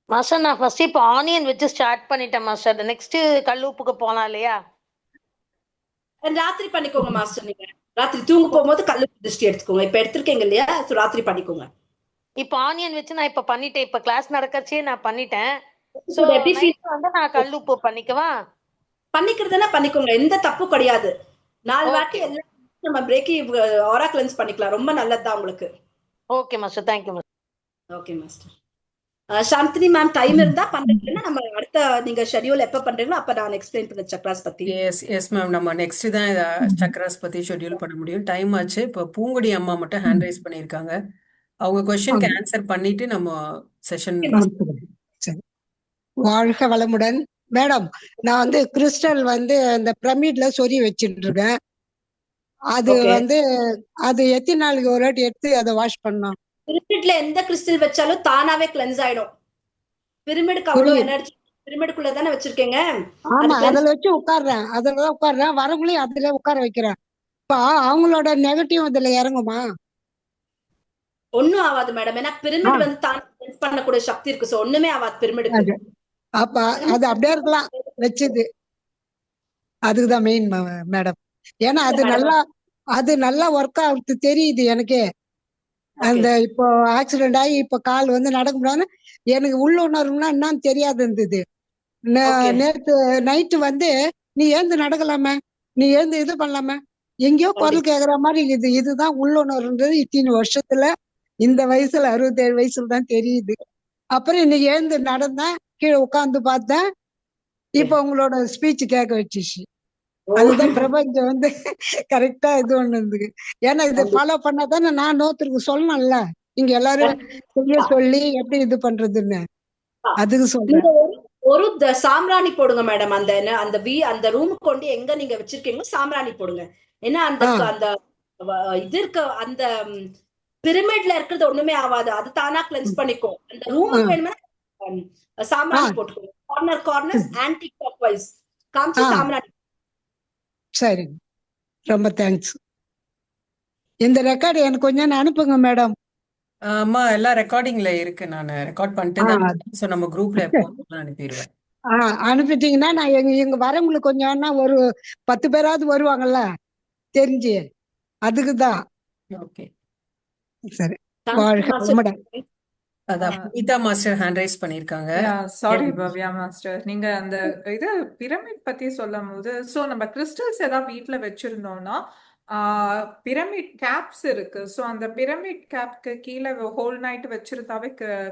மாஸ்டர் நான் ஃபர்ஸ்ட் இப்போ ஆனியன் வச்சு ஸ்டார்ட் பண்ணிட்டேன் மாஸ்டர். நெக்ஸ்ட் கல்லுப்புக்கு போலாம் இல்லையா? ராத்திரி பண்ணிக்கோங்க மாஸ்டர். நீங்க ராத்திரி தூங்க போகும்போது கல்லு திருஷ்டி எடுத்துக்கோங்க. இப்ப எடுத்திருக்கீங்க இல்லையா, ராத்திரி பண்ணிக்கோங்க. இப்போ ஆனியன் வச்சு நான் இப்ப பண்ணிட்டேன். இப்ப கிளாஸ் நடக்கச்சே நான் பண்ணிட்டேன். சோ எப்படி feel நைட் வந்து நான் கல்லுப்பு பண்ணிக்கவா? பண்ணிக்கிறதுனா பண்ணிக்கோங்க, எந்த தப்பு கிடையாது. 4 வாட்டி எல்லாம் நம்ம பிரேக்கி ஆரா கிளென்ஸ் பண்ணிக்கலாம். ரொம்ப நல்லதுதான் உங்களுக்கு. Okay master, thank you master. Okay master. Chandini ma'am time இருந்தா பண்றீங்கன்னா நம்ம அடுத்த நீங்க ஷெட்யூல் எப்ப பண்றீங்களோ அப்ப நான் எக்ஸ்பிளைன் பண்ண சக்ராஸ் பத்தி. எஸ் மேம், நம்ம நெக்ஸ்ட் தான் சக்ராஸ் பத்தி ஷெட்யூல் பண்ண முடியும். டைம் ஆச்சு. இப்போ பூங்குடி அம்மா மட்டும் ஹேண்ட் ரைஸ் பண்ணியிருக்காங்க. அவங்க கொஸ்டினுக்கு ஆன்சர் பண்ணிட்டு நம்ம செஷன். வாழ்க வளமுடன் மேடம். நான் வந்து கிறிஸ்டல் வந்து அந்த பிரமிட்ல சொறி வச்சுட்டு இருக்கேன். அது வந்து அது எத்தனை நாளைக்கு ஒரு வாட்டி எடுத்து அதை வாஷ் பண்ணலாம்? பிரமிட்ல எந்த கிறிஸ்டல் வச்சாலும் தானாவே கிளென்ஸ் ஆயிடும். பிரமிடுக்கு அவ்வளவு எனர்ஜி. பிரமிடுக்குள்ள தானே வச்சிருக்கீங்க. ஆமா, அதுல வச்சு உட்கார்றேன், அதுலதான் உட்கார்றேன். வரவங்களையும் அதுல உட்கார வைக்கிறேன். இப்ப அவங்களோட நெகட்டிவ் அதுல இறங்குமா? ஒண்ணும் ஆகாது மேடம். ஏன்னா பிரமிட் வந்து தான் கிளென்ஸ் பண்ணக்கூடிய சக்தி இருக்கு. சோ ஒண்ணுமே ஆகாது பிரமிடுக்கு. அப்ப அது அப்படியே இருக்கலாம் வச்சது. அதுக்குதான் மெயின் மேடம். ஏன்னா அது நல்லா ஒர்க் ஆகுது தெரியுது எனக்கே. அந்த இப்போ ஆக்சிடென்ட் ஆகி இப்ப கால் வந்து நடக்க முடியாது. எனக்கு உள்ளுணர்வுனா என்னன்னு தெரியாது இருந்தது. நேத்து நைட்டு வந்து நீ ஏந்து நடக்கலாமே, நீ ஏந்து இது பண்ணலாமே, எங்கேயோ குரல் கேக்குற மாதிரி இதுதான் உள்ளுணர்வுன்றது. இத்தனை வருஷத்துல இந்த வயசுல 67 வயசுல தான் தெரியுது. அப்புறம் இன்னைக்கு ஏந்து நடந்தேன், கீழே உட்காந்து பார்த்தேன். இப்ப உங்களோட ஸ்பீச் கேட்க வச்சிச்சு. அதுதான் பிரபஞ்சம் வந்து கரெக்டா இது ஒண்ணு. ஏன்னா இதை ஃபாலோ பண்ணாதானே நான் நோத்திற்கு சொல்லணும்ல. இங்க எல்லாரும் செய்ய சொல்லி எப்படி இது பண்றதுன்னு அதுக்கு சொல்றேன். ஒரு சாம்பிராணி போடுங்க மேடம். அந்த ரூம் கொண்டு எங்க நீங்க வச்சிருக்கீங்களோ சாம்பிராணி போடுங்க. ஏன்னா அந்த இது இருக்க அந்த பிரமிட்ல இருக்கிறது ஒண்ணுமே ஆகாது. அது தானா கிளென்ஸ் பண்ணிக்கும். அந்த ரூமுக்கு வேணுமா சாம்பிராணி போட்டுக்கோங்க. கார்னர்ஸ் ஆன்டி கிளாக் வைஸ் காமிச்சு சாம்பிராணி. சரி, ரொம்ப தேங்க்ஸ். இந்த ரெக்கார்டு எனக்கு கொஞ்சம் அனுப்புங்க மேடம். அம்மா எல்லாம் ரெக்கார்டிங்ல இருக்கு. நான் ரெக்கார்ட் பண்ணிட்டு தான். ஸோ நம்ம குரூப்ல எப்போ அனுப்பிடுவேன். அனுப்பிட்டீங்கன்னா நான் எங்க வரவங்களுக்கு கொஞ்சம் ஒரு 10 பேராவது வருவாங்கல்ல தெரிஞ்சு. அதுக்குதான். ஓகே, சரி. வாழ்க வளமுடன். அதான் புனிதா மாஸ்டர் ஹேண்ட் ரைஸ் பண்ணியிருக்காங்க. சாரி பவ்யா மாஸ்டர், நீங்க அந்த இது பிரமிட் பத்தி சொல்லும் போது, சோ நம்ம கிறிஸ்டல்ஸ் ஏதாவது வீட்ல வச்சிருந்தோம்னா பிரமிட் கேப்ஸ் இருக்கு. சோ அந்த பிரமிட் கேப்க்கு கீழே ஹோல் நைட் வச்சிருந்தாவே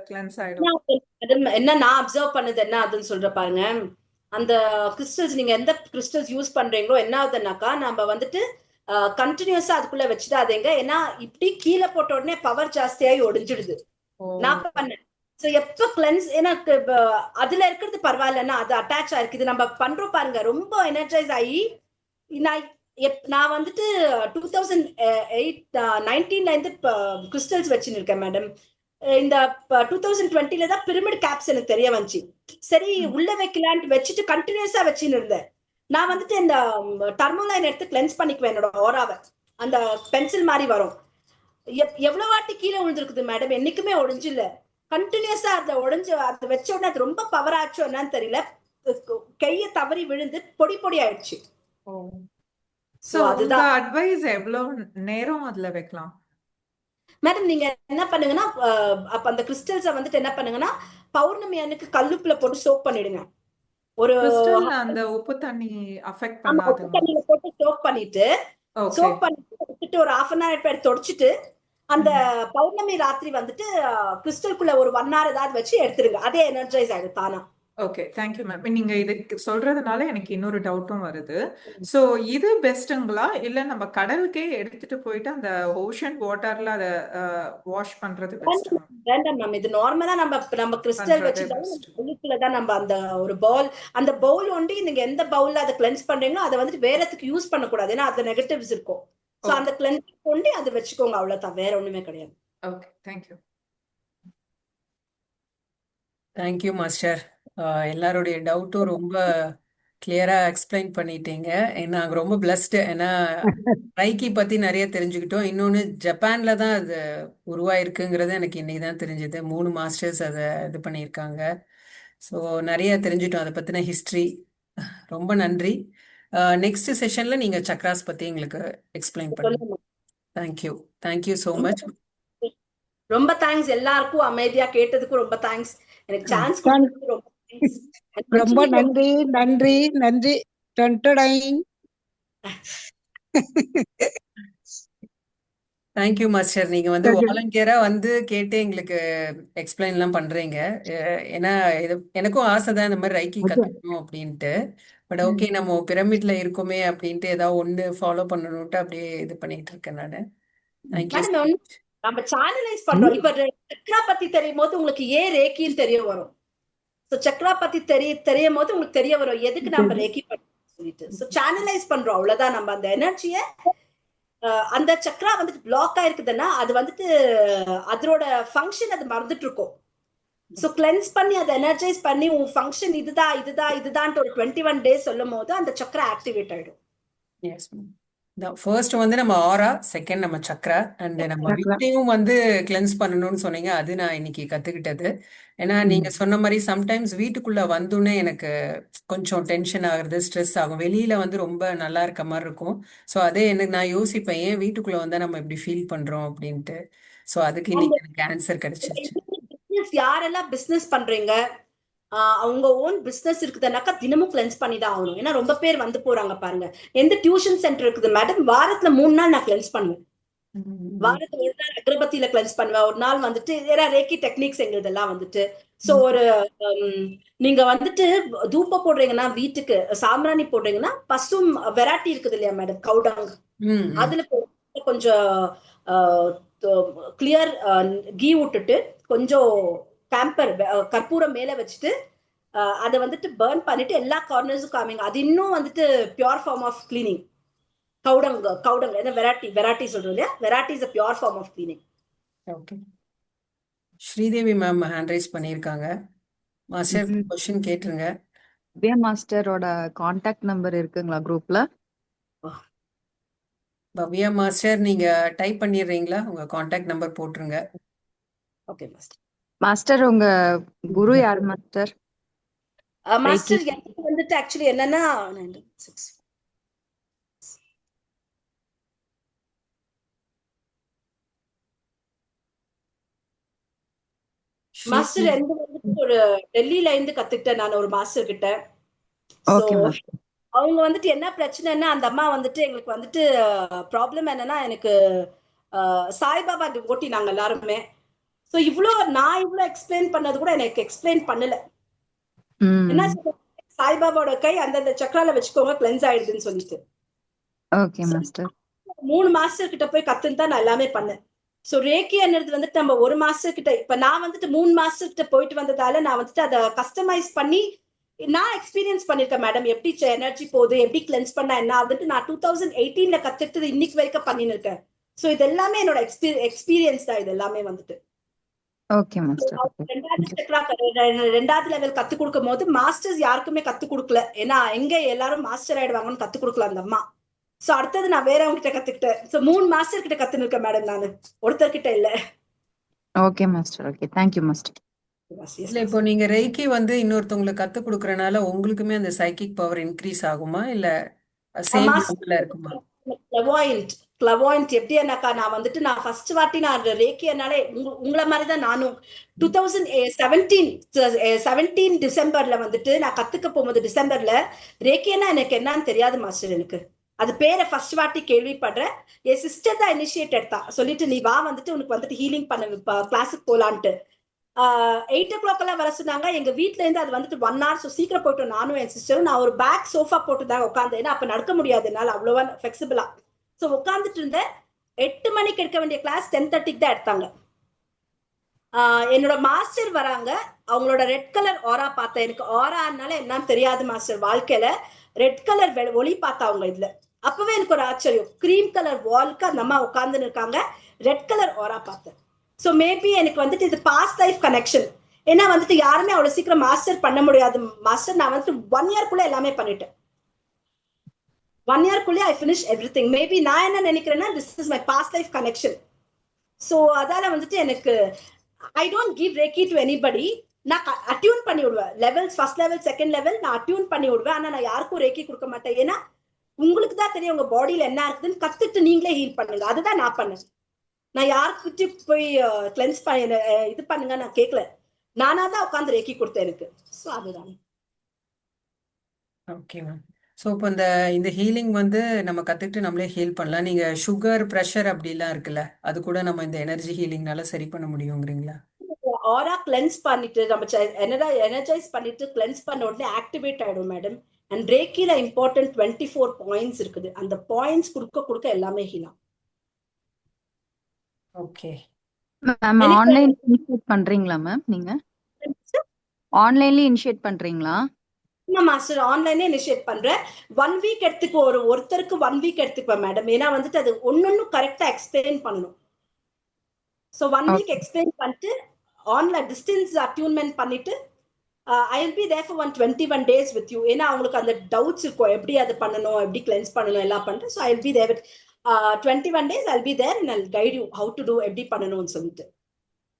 கிளென்ஸ் ஆயிடும். அது என்ன நான் அப்சர்வ் பண்ணது என்ன அதுன்னு சொல்ற பாருங்க. அந்த கிறிஸ்டல்ஸ் நீங்க எந்த கிறிஸ்டல்ஸ் யூஸ் பண்றீங்களோ என்ன ஆகுதுன்னாக்கா, நம்ம வந்துட்டு கண்டினியூஸா அதுக்குள்ள வச்சுடாதீங்க. ஏன்னா இப்படி கீழே போட்ட உடனே பவர் ஜாஸ்தியாகி ஒடிஞ்சிடுது. நான் பண்ணேன். சோ எப்ப கிளென்ஸ், ஏன்னா அதுல இருக்கிறது பரவாயில்லன்னா அது அட்டாச் ஆயிருக்கு. இது நம்ம பண்றோம் பாருங்க, ரொம்ப எனர்ஜைஸ் ஆகி நான் வந்துட்டு 2019ல இருந்து கிறிஸ்டல்ஸ் வச்சுன்னு இருக்கேன் மேடம். இந்த 2020ல தான் பிரமிட் கேப்ஸ் எனக்கு தெரிய வந்துச்சு. சரி உள்ள வைக்கலான்ட்டு வச்சுட்டு கண்டினியூஸா வச்சுன்னு இருந்தேன். நான் வந்துட்டு இந்த டர்மோலைன் எடுத்து கிளென்ஸ் பண்ணிக்குவேன் என்னோட ஓராவை. அந்த பென்சில் மாதிரி வரும். எவ்வளவு வாட்டி கீழே விழுந்திருக்குது மேடம், என்னைக்குமே ஒடிஞ்சு இல்ல. கண்டினியூஸா அதை உடஞ்சு அதை வச்ச உடனே அது ரொம்ப பவர் ஆச்சோ என்னன்னு தெரியல, கைய தவறி விழுந்து பொடி பொடி ஆயிடுச்சு. சோ உங்க அட்வைஸ் எவ்வளவு நேரம் அதுல வைக்கலாம் மேடம்? நீங்க என்ன பண்ணுங்கன்னா, அப்ப அந்த கிறிஸ்டல்ஸ வந்துட்டு என்ன பண்ணுங்கன்னா, பௌர்ணமி அன்னைக்கு கல்லுப்புல போட்டு சோப் பண்ணிடுங்க. ஒரு அந்த உப்பு தண்ணி அஃபெக்ட் உப்பு பண்ணாது. தண்ணியில போட்டு சோப் பண்ணிட்டு விட்டுட்டு ஒரு 1/2 hour எடுத்து தொடச்சிட்டு அந்த பௌர்ணமி ராத்திரி வந்துட்டு கிறிஸ்டலுக்குள்ள ஒரு 1 hour ஏதாவது வச்சு எடுத்துருங்க. அதே எனர்ஜைஸ் ஆயிடும் தானா. Okay, thank you ma'am. நீங்க இது சொல்றதுனால எனக்கு இன்னொரு டவுட்டும் வருது. சோ இது பெஸ்ட்டுங்களா, இல்ல நம்ம கடலுக்கே எடுத்துட்டு போயிட்டு அந்த ஓஷன் வாட்டர்ல அதை வாஷ் பண்றது பெஸ்ட்டா? வேண்டாம் மேம், இது நார்மலா நம்ம கிறிஸ்டல் வச்சுதான் தான் நம்ம அந்த ஒரு பவுல், அந்த பவுல் ஒண்டி நீங்க எந்த பவுல்ல அதை கிளென்ஸ் பண்றீங்களோ அதை வந்துட்டு வேற எதுக்கு யூஸ் பண்ணக்கூடாது. ஏன்னா அதுல நெகட்டிவ்ஸ் இருக்கும். சோ அந்த கிளென்ஸ் கொண்டு அதை வச்சுக்கோங்க, அவ்வளவுதான், வேற ஒண்ணுமே கிடையாது. Okay, thank you. Thank you master. எல்லாருடைய டவுட்டும் ரொம்ப கிளியரா எக்ஸ்பிளைன் பண்ணிட்டீங்க. நாங்கள் ரொம்ப பிளஸ்டு. ஏன்னா ரைக்கி பத்தி நிறைய தெரிஞ்சுக்கிட்டோம். இன்னொன்று ஜப்பான்ல தான் அது உருவாயிருக்குங்கிறது எனக்கு இன்னைக்கு தான் தெரிஞ்சது. 3 மாஸ்டர்ஸ் அதை இது பண்ணியிருக்காங்க. ஸோ நிறைய தெரிஞ்சுட்டோம் அதை பற்றின ஹிஸ்ட்ரி. ரொம்ப நன்றி. நெக்ஸ்ட் செஷன்ல நீங்க சக்ராஸ் பத்தி எங்களுக்கு எக்ஸ்பிளைன் பண்ணுங்க. Thank you, thank you so much. ரொம்ப தேங்க்ஸ் எல்லாருக்கும், அமைதியா கேட்டதுக்கும் ரொம்ப தேங்க்ஸ். எனக்கு சான்ஸ் ரொம்ப நன்றி நன்றி நன்றி. Thank you master. நீங்க வந்து வாலண்டியரா வந்து கேட்டு எங்களுக்கு எக்ஸ்பிளைன்லாம் பண்றீங்க. ஏன்னா எனக்கும் ஆசை தான் இந்த மாதிரி ரைக்கி கத்துக்கணும் அப்படின்ட்டு. பட் ஓகே, நம்ம பிரமிட்ல இருக்கோமே அப்படின்ட்டு ஏதாவது ஒண்ணு ஃபாலோ பண்ணணும்ட்டு அப்படியே இது பண்ணிட்டு இருக்கேன் நான். தேங்க்யூ. நம்ம சேனலைஸ் பண்றோம். இப்ப சக்ரா பத்தி தெரியும் போது உங்களுக்கு ஏன் ரேக்கின்னு தெரிய வரும். சக்ரா பத்தி தெரியும் போது உங்களுக்கு தெரிய வரும் எதுக்கு நம்ம ரேக்கி பண்றோம் சொல்லிட்டு. சேனலைஸ் பண்றோம், அவ்வளவுதான். நம்ம அந்த எனர்ஜிய, அந்த சக்ரா வந்துட்டு பிளாக் ஆயிருக்குதுன்னா அது வந்துட்டு அதோட ஃபங்க்ஷன் அது மறந்துட்டு இருக்கும். சோ கிளென்ஸ் பண்ணி அதை எனர்ஜைஸ் பண்ணி உன் ஃபங்க்ஷன் இதுதான் ஒரு 21 days சொல்லும் போது அந்த சக்ரா ஆக்டிவேட் ஆயிடும். Yes ma'am. ஃபர்ஸ்ட் வந்து நம்ம ஆரா, செகண்ட் நம்ம சக்ரா, அண்ட் நம்ம வீட்டையும் வந்து கிளென்ஸ் பண்ணணும்னு சொன்னீங்க. அது நான் இன்னைக்கு கத்துக்கிட்டது. ஏன்னா நீங்க சொன்ன மாதிரி சம்டைம்ஸ் வீட்டுக்குள்ள வந்தோடனே எனக்கு கொஞ்சம் டென்ஷன் ஆகுறது, ஸ்ட்ரெஸ் ஆகும். வெளியில வந்து ரொம்ப நல்லா இருக்க மாதிரி இருக்கும். ஸோ அதே எனக்கு நான் யோசிப்பேன், ஏன் வீட்டுக்குள்ள வந்தா நம்ம இப்படி ஃபீல் பண்றோம் அப்படின்ட்டு. ஸோ அதுக்கு இன்னைக்கு எனக்கு ஆன்சர் கிடைச்சிருச்சு. யாரெல்லாம் பிசினஸ் பண்றீங்க, அவங்க ஓன் பிசினஸ் இருக்குதுனாக்கா தினமும் கிளென்ஸ் பண்ணி தான் ஆகணும். ஏன்னா ரொம்ப பேர் வந்து போறாங்க பாருங்க. எந்த டியூஷன் சென்டர் இருக்குது மேடம், வாரத்துல 3 நாள் நான் கிளென்ஸ் பண்ணுவேன். வாரத்துல 1 நாள் அகரபத்தியில கிளென்ஸ் பண்ணுவேன், 1 நாள் வந்துட்டு ரேக்கி டெக்னிக்ஸ் எங்களுதெல்லாம் வந்துட்டு. சோ ஒரு நீங்க வந்துட்டு தூப்ப போடுறீங்கன்னா, வீட்டுக்கு சாம்பிராணி போடுறீங்கன்னா, பசும் வெரைட்டி இருக்குது இல்லையா மேடம், கவுடாங், அதுல கொஞ்சம் கிளியர் கீ விட்டுட்டு கொஞ்சம் கற்பூரம் மேல வச்சுட்டு அதை வந்துட்டு பர்ன் பண்ணிட்டு எல்லா கார்னர்ஸும் காமிங்க. அது இன்னும் வந்துட்டு பியூர் ஃபார்ம் ஆஃப் கிளீனிங். கவுடங் என்ன வெரைட்டி சொல்றோம் இல்லையா, variety is a pure form of cleaning. Okay, Sridevi ma'am hand raise பண்ணியிருக்காங்க. மாஸ்டர் क्वेश्चन கேட்டுருங்க. பவ்யா மாஸ்டரோட கான்டாக்ட் நம்பர் இருக்குங்களா குரூப்ல? பவ்யா மாஸ்டர் நீங்க டைப் பண்ணிடுறீங்களா? உங்க கான்டாக்ட் நம்பர் போட்டுருங்க. Okay master. மாஸ்டர் உங்க குரு யார் மாஸ்டர்? மாஸ்டர் எனக்கு வந்துட்டு ஆக்சுவலி என்னன்னா, மாஸ்டர் ஹீலிங் எந்த வந்துட்டு ஒரு டெல்லியில இருந்து கத்துக்கிட்டேன் நான் ஒரு மாஸ்டர் கிட்ட. So okay master. அவங்க வந்துட்டு என்ன பிரச்சனைன்னா அந்த அம்மா வந்துட்டு எங்களுக்கு வந்துட்டு ப்ராப்ளம் என்னன்னா எனக்கு சாய்பாபா டிவோட்டி நாங்க எல்லாருமே. சோ நான் இவ்ளோ எக்ஸ்பிளைன் பண்ணது கூட எனக்கு எக்ஸ்பிளைன் பண்ணல. என்ன சாய்பாபாவோட கை அந்தந்த சக்கரால வச்சுக்கோங்க கிளென்ஸ் ஆயிடுதுன்னு சொல்லிட்டு. Okay master. 3 மாஸ்டர் கிட்ட போய் கத்துன்னு தான் நான் எல்லாமே பண்ணேன். சோ ரேக்கின்றது வந்துட்டு நம்ம ஒரு மாஸ்டர் கிட்ட, இப்ப நான் வந்துட்டு 3 மாஸ்டர் கிட்ட போயிட்டு வந்ததால நான் வந்துட்டு அதை கஸ்டமைஸ் பண்ணி நான் எக்ஸ்பீரியன்ஸ் பண்ணிருக்கேன் மேடம். எப்படி எனர்ஜி போகுது, எப்படி கிளென்ஸ் பண்ணா என்ன ஆகுதுன்னு நான் 2018ல கத்துக்கிட்டது இன்னைக்கு வரைக்கும் பண்ணின்னு இருக்கேன். சோ இது எல்லாமே என்னோட எக்ஸ்பீரியன்ஸ் தான். இது எல்லாமே வந்துட்டு ஓகே மாஸ்டர். ரெண்டாவது லெவல் கத்து கொடுக்கும் போது மாஸ்டர்ஸ் யாருக்குமே கத்து கொடுக்கல. ஏன்னா எங்க எல்லாரும் மாஸ்டர் ஆயிடுவாங்கன்னு கத்து கொடுக்கல அந்த அம்மா. சோ அடுத்தது நான் வேறவங்க கிட்ட கத்துக்கிட்டேன். சோ 3 மாஸ்டர் கிட்ட கத்துன்னு இருக்கேன் மேடம் நானு, ஒருத்தர் கிட்ட இல்ல. Okay master. Okay, thank you master. இல்ல இப்போ நீங்க ரெய்கி வந்து இன்னொருத்தவங்களுக்கு கத்து கொடுக்கறனால உங்களுக்குமே அந்த சைக்கிக் பவர் இன்க்ரீஸ் ஆகுமா இல்ல சேம் லெவல்ல இருக்குமா? கிளவாயிண்ட் எப்படின்னாக்கா நான் வந்துட்டு நான் ஃபர்ஸ்ட் வாட்டி நான் ரேக்கியனாலே உங்களை மாதிரிதான் நானும் 2017 டிசம்பர்ல வந்துட்டு நான் கத்துக்க போகும்போது டிசம்பர்ல ரேக்கியனா எனக்கு என்னன்னு தெரியாது மாஸ்டர். எனக்கு அது பேரை ஃபர்ஸ்ட் வாட்டி கேள்விப்படுறேன். என் சிஸ்டர் தான் இனிஷியேட் எடுத்தா. சொல்லிட்டு நீ வா வந்துட்டு உனக்கு வந்துட்டு ஹீலிங் பண்ண கிளாஸுக்கு போலான்ட்டு 8 o'clock எல்லாம் வர சொன்னாங்க. எங்க வீட்டுல இருந்து அது வந்துட்டு 1 hour. ஸோ சீக்கிரம் போயிட்டோம் நானும் என் சிஸ்டரும். நான் ஒரு பேக் சோஃபா போட்டுதாங்க உட்காந்து, ஏன்னா அப்ப நடக்க முடியாது என்னால அவ்வளவா ஃபிளெக்சிபிளா. ஸோ உட்காந்துட்டு இருந்தேன். 8 மணிக்கு எடுக்க வேண்டிய கிளாஸ் 10:30க்கு தான் எடுத்தாங்க. என்னோட மாஸ்டர் வராங்க. அவங்களோட ரெட் கலர் ஆரா பார்த்தேன். எனக்கு ஆரானால என்னன்னு தெரியாது மாஸ்டர். வாழ்க்கையில ரெட் கலர் ஒளி பார்த்தா அவங்க இதுல. அப்பவே எனக்கு ஒரு ஆச்சரியம். கிரீம் கலர் வால்க்கு அந்த அம்மா உட்காந்துன்னு இருக்காங்க. ரெட் கலர் ஆரா பார்த்தேன். ஸோ மேபி எனக்கு வந்துட்டு இது பாஸ்ட் லைஃப் கனெக்ஷன். ஏன்னா வந்துட்டு யாருமே அவ்வளவு சீக்கிரம் மாஸ்டர் பண்ண முடியாது மாஸ்டர். நான் வந்துட்டு 1 yearக்குள்ள எல்லாமே பண்ணிட்டேன். 1 yearக்குள்ளே ஐ ஃபினிஷ் எவ்ரிதிங். மேபி நான் என்ன நினைக்கிறேன்னா this is my past life connection. So அதால வந்துட்டு எனக்கு I don't give reiki to anybody. நான் அட்யூன் பண்ணி விடுவேன். Levels first level second level நான் அட்யூன் பண்ணி விடுவேன். ஆனா நான் யாருக்கும் ரேக்கி கொடுக்க மாட்டேன். ஏன்னா உங்களுக்கு தான் தெரியும் உங்க பாடியில என்ன இருக்குதுன்னு. கத்துட்டு நீங்களே ஹீல் பண்ணுங்க. அதுதான் நான் பண்ணேன். நான் யாருக்கிட்டையும் போய் கிளென்ஸ் பண்ண இது பண்ணுங்க நான் கேட்கல. நானா தான் உட்காந்து ரேக்கி கொடுத்தேன் எனக்கு. ஸோ அதுதான். Okay ma'am. ஸோ இப்போ இந்த ஹீலிங் வந்து நம்ம கத்துக்கிட்டு நம்மளே ஹீல் பண்ணலாம். நீங்க சுகர் ப்ரெஷர் அப்படிலாம் இருக்குல்ல, அது கூட நம்ம இந்த எனர்ஜி ஹீலிங்னால சரி பண்ண முடியுங்கிறீங்களா? ஆரா கிளென்ஸ் பண்ணிட்டு நம்ம எனர்ஜைஸ் பண்ணிட்டு கிளென்ஸ் பண்ண உடனே ஆக்டிவேட் ஆயிடும் மேடம். அண்ட் ரேக்கில இம்பார்ட்டன்ட் 24 பாயிண்ட்ஸ் இருக்குது. அந்த பாயிண்ட்ஸ் கொடுக்க எல்லாமே ஹீலாம். ஓகே மேம் ஆன்லைன் இனிஷியேட் பண்றீங்களா மேம்? நீங்க ஆன்லைன்ல இனிஷியேட் பண்றீங்களா? மாஸ்டர் ஆன்லைனே இனிஷியேட் பண்றேன். 1 week எடுத்துக்கு ஒருத்தருக்கு 1 week எடுத்துக்குவேன் மேடம். ஏன்னா வந்துட்டு அது ஒன்னொன்னு கரெக்டா எக்ஸ்பிளைன் பண்ணணும். ஸோ 1 week எக்ஸ்பிளைன் பண்ணிட்டு ஆன்லைன் டிஸ்டன்ஸ் அட்யூன்மெண்ட் பண்ணிட்டு I will be there for 21 days with you. ஏன்னா அவங்களுக்கு அந்த டவுட்ஸ் இருக்கும், எப்படி அது பண்ணணும், எப்படி கிளென்ஸ் பண்ணணும் எல்லாம் பண்ணிட்டு. So I will be there with 21 days. I'll be there and I'll guide you how to do எப்படி பண்ணணும்னு சொல்லிட்டு.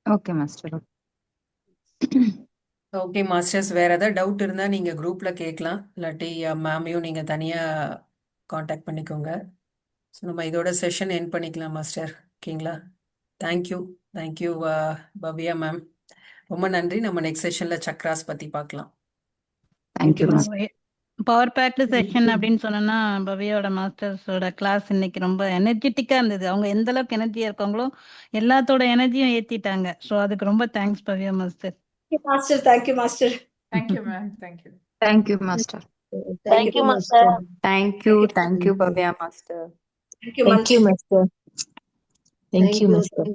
Okay master. ஓகே மாஸ்டர்ஸ், வேற ஏதாவது டவுட் இருந்தா நீங்க குரூப்ல கேட்கலாம். இல்லாட்டி மேமையும் நீங்க தனியா காண்டாக்ட் பண்ணிக்கோங்க. ஸோ நம்ம இதோட செஷன் எண்ட் பண்ணிக்கலாம் மாஸ்டர். ஓகேங்களா? Thank you Bhavya ma'am. ரொம்ப நன்றி. நம்ம நெக்ஸ்ட் செஷன்ல சக்ராஸ் பத்தி பார்க்கலாம். Thank you ma'am. Power packed session அப்படின்னு சொன்னா பவியோட மாஸ்டர்ஸோட கிளாஸ் இன்னைக்கு ரொம்ப எனர்ஜெட்டிக்கா இருந்தது. அவங்க எந்த அளவுக்கு எனர்ஜியா இருக்காங்களோ எல்லாத்தோட எனர்ஜியும் ஏத்திட்டாங்க. ஸோ அதுக்கு ரொம்ப thanks Bhavya master. Master thank you master. Thank you ma'am. Thank you. Thank you master. Thank you master. Thank you Bhavya master. Thank you master. Thank you master.